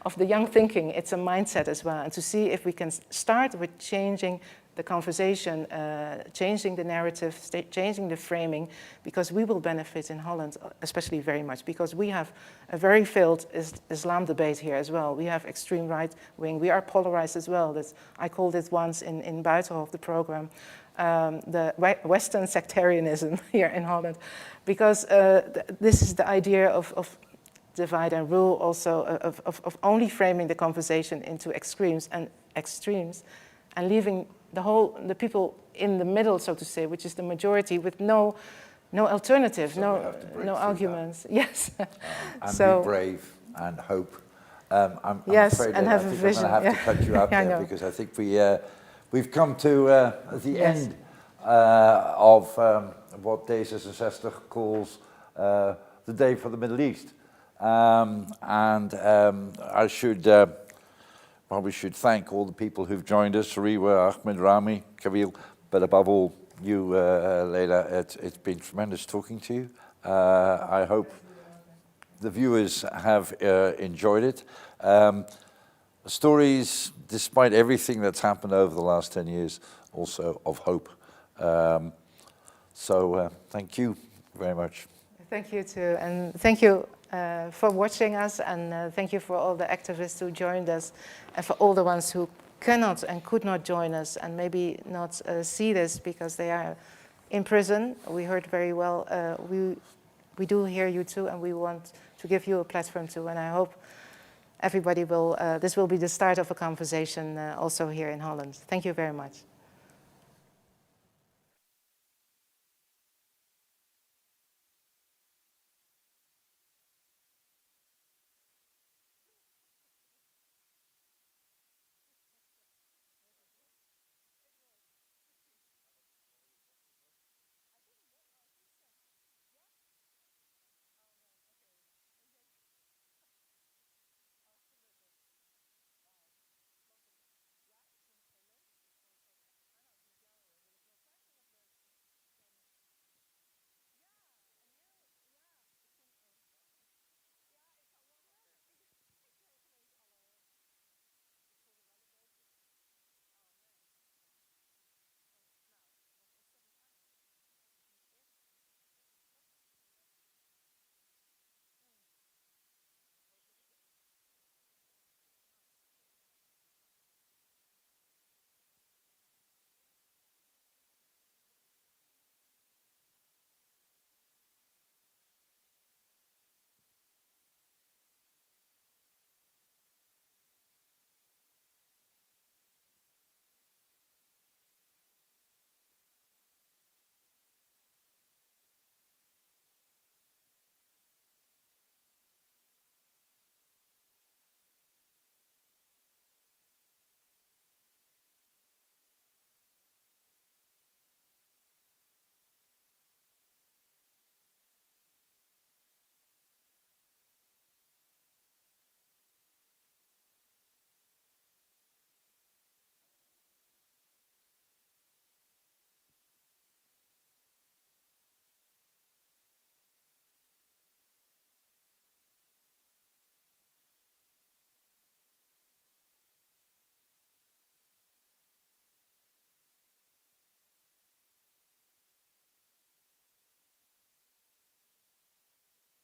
of the young thinking. It's a mindset as well. And to see if we can start with changing the conversation, changing the narrative, changing the framing, because we will benefit in Holland, especially very much, because we have a very failed Islam debate here as well. We have extreme right wing. We are polarized as well. I called it once in Buitenhof, the program, the Western sectarianism here in Holland, because this is the idea of divide and rule, also of only framing the conversation into extremes and leaving the people in the middle, so to say, which is the majority, with no alternative, no arguments. Yes. And so, be brave and hope. I'm yes, afraid and have a vision. I'm going to have to cut you out there, because I think we've come to the end of what D66 calls the Day for the Middle East. I should probably should thank all the people who've joined us, Riwa, Ahmed, Rami, Kabil, but above all, you, Leila. It's been tremendous talking to you. I hope the viewers have enjoyed it. Stories, despite everything that's happened over the last 10 years, also of hope. So thank you very much. Thank you too, and thank you for watching us, and thank you for all the activists who joined us, and for all the ones who cannot and could not join us and maybe not see this because they are in prison. We heard very well. We do hear you too, and we want to give you a platform too, and I hope everybody will, this will be the start of a conversation also here in Holland. Thank you very much.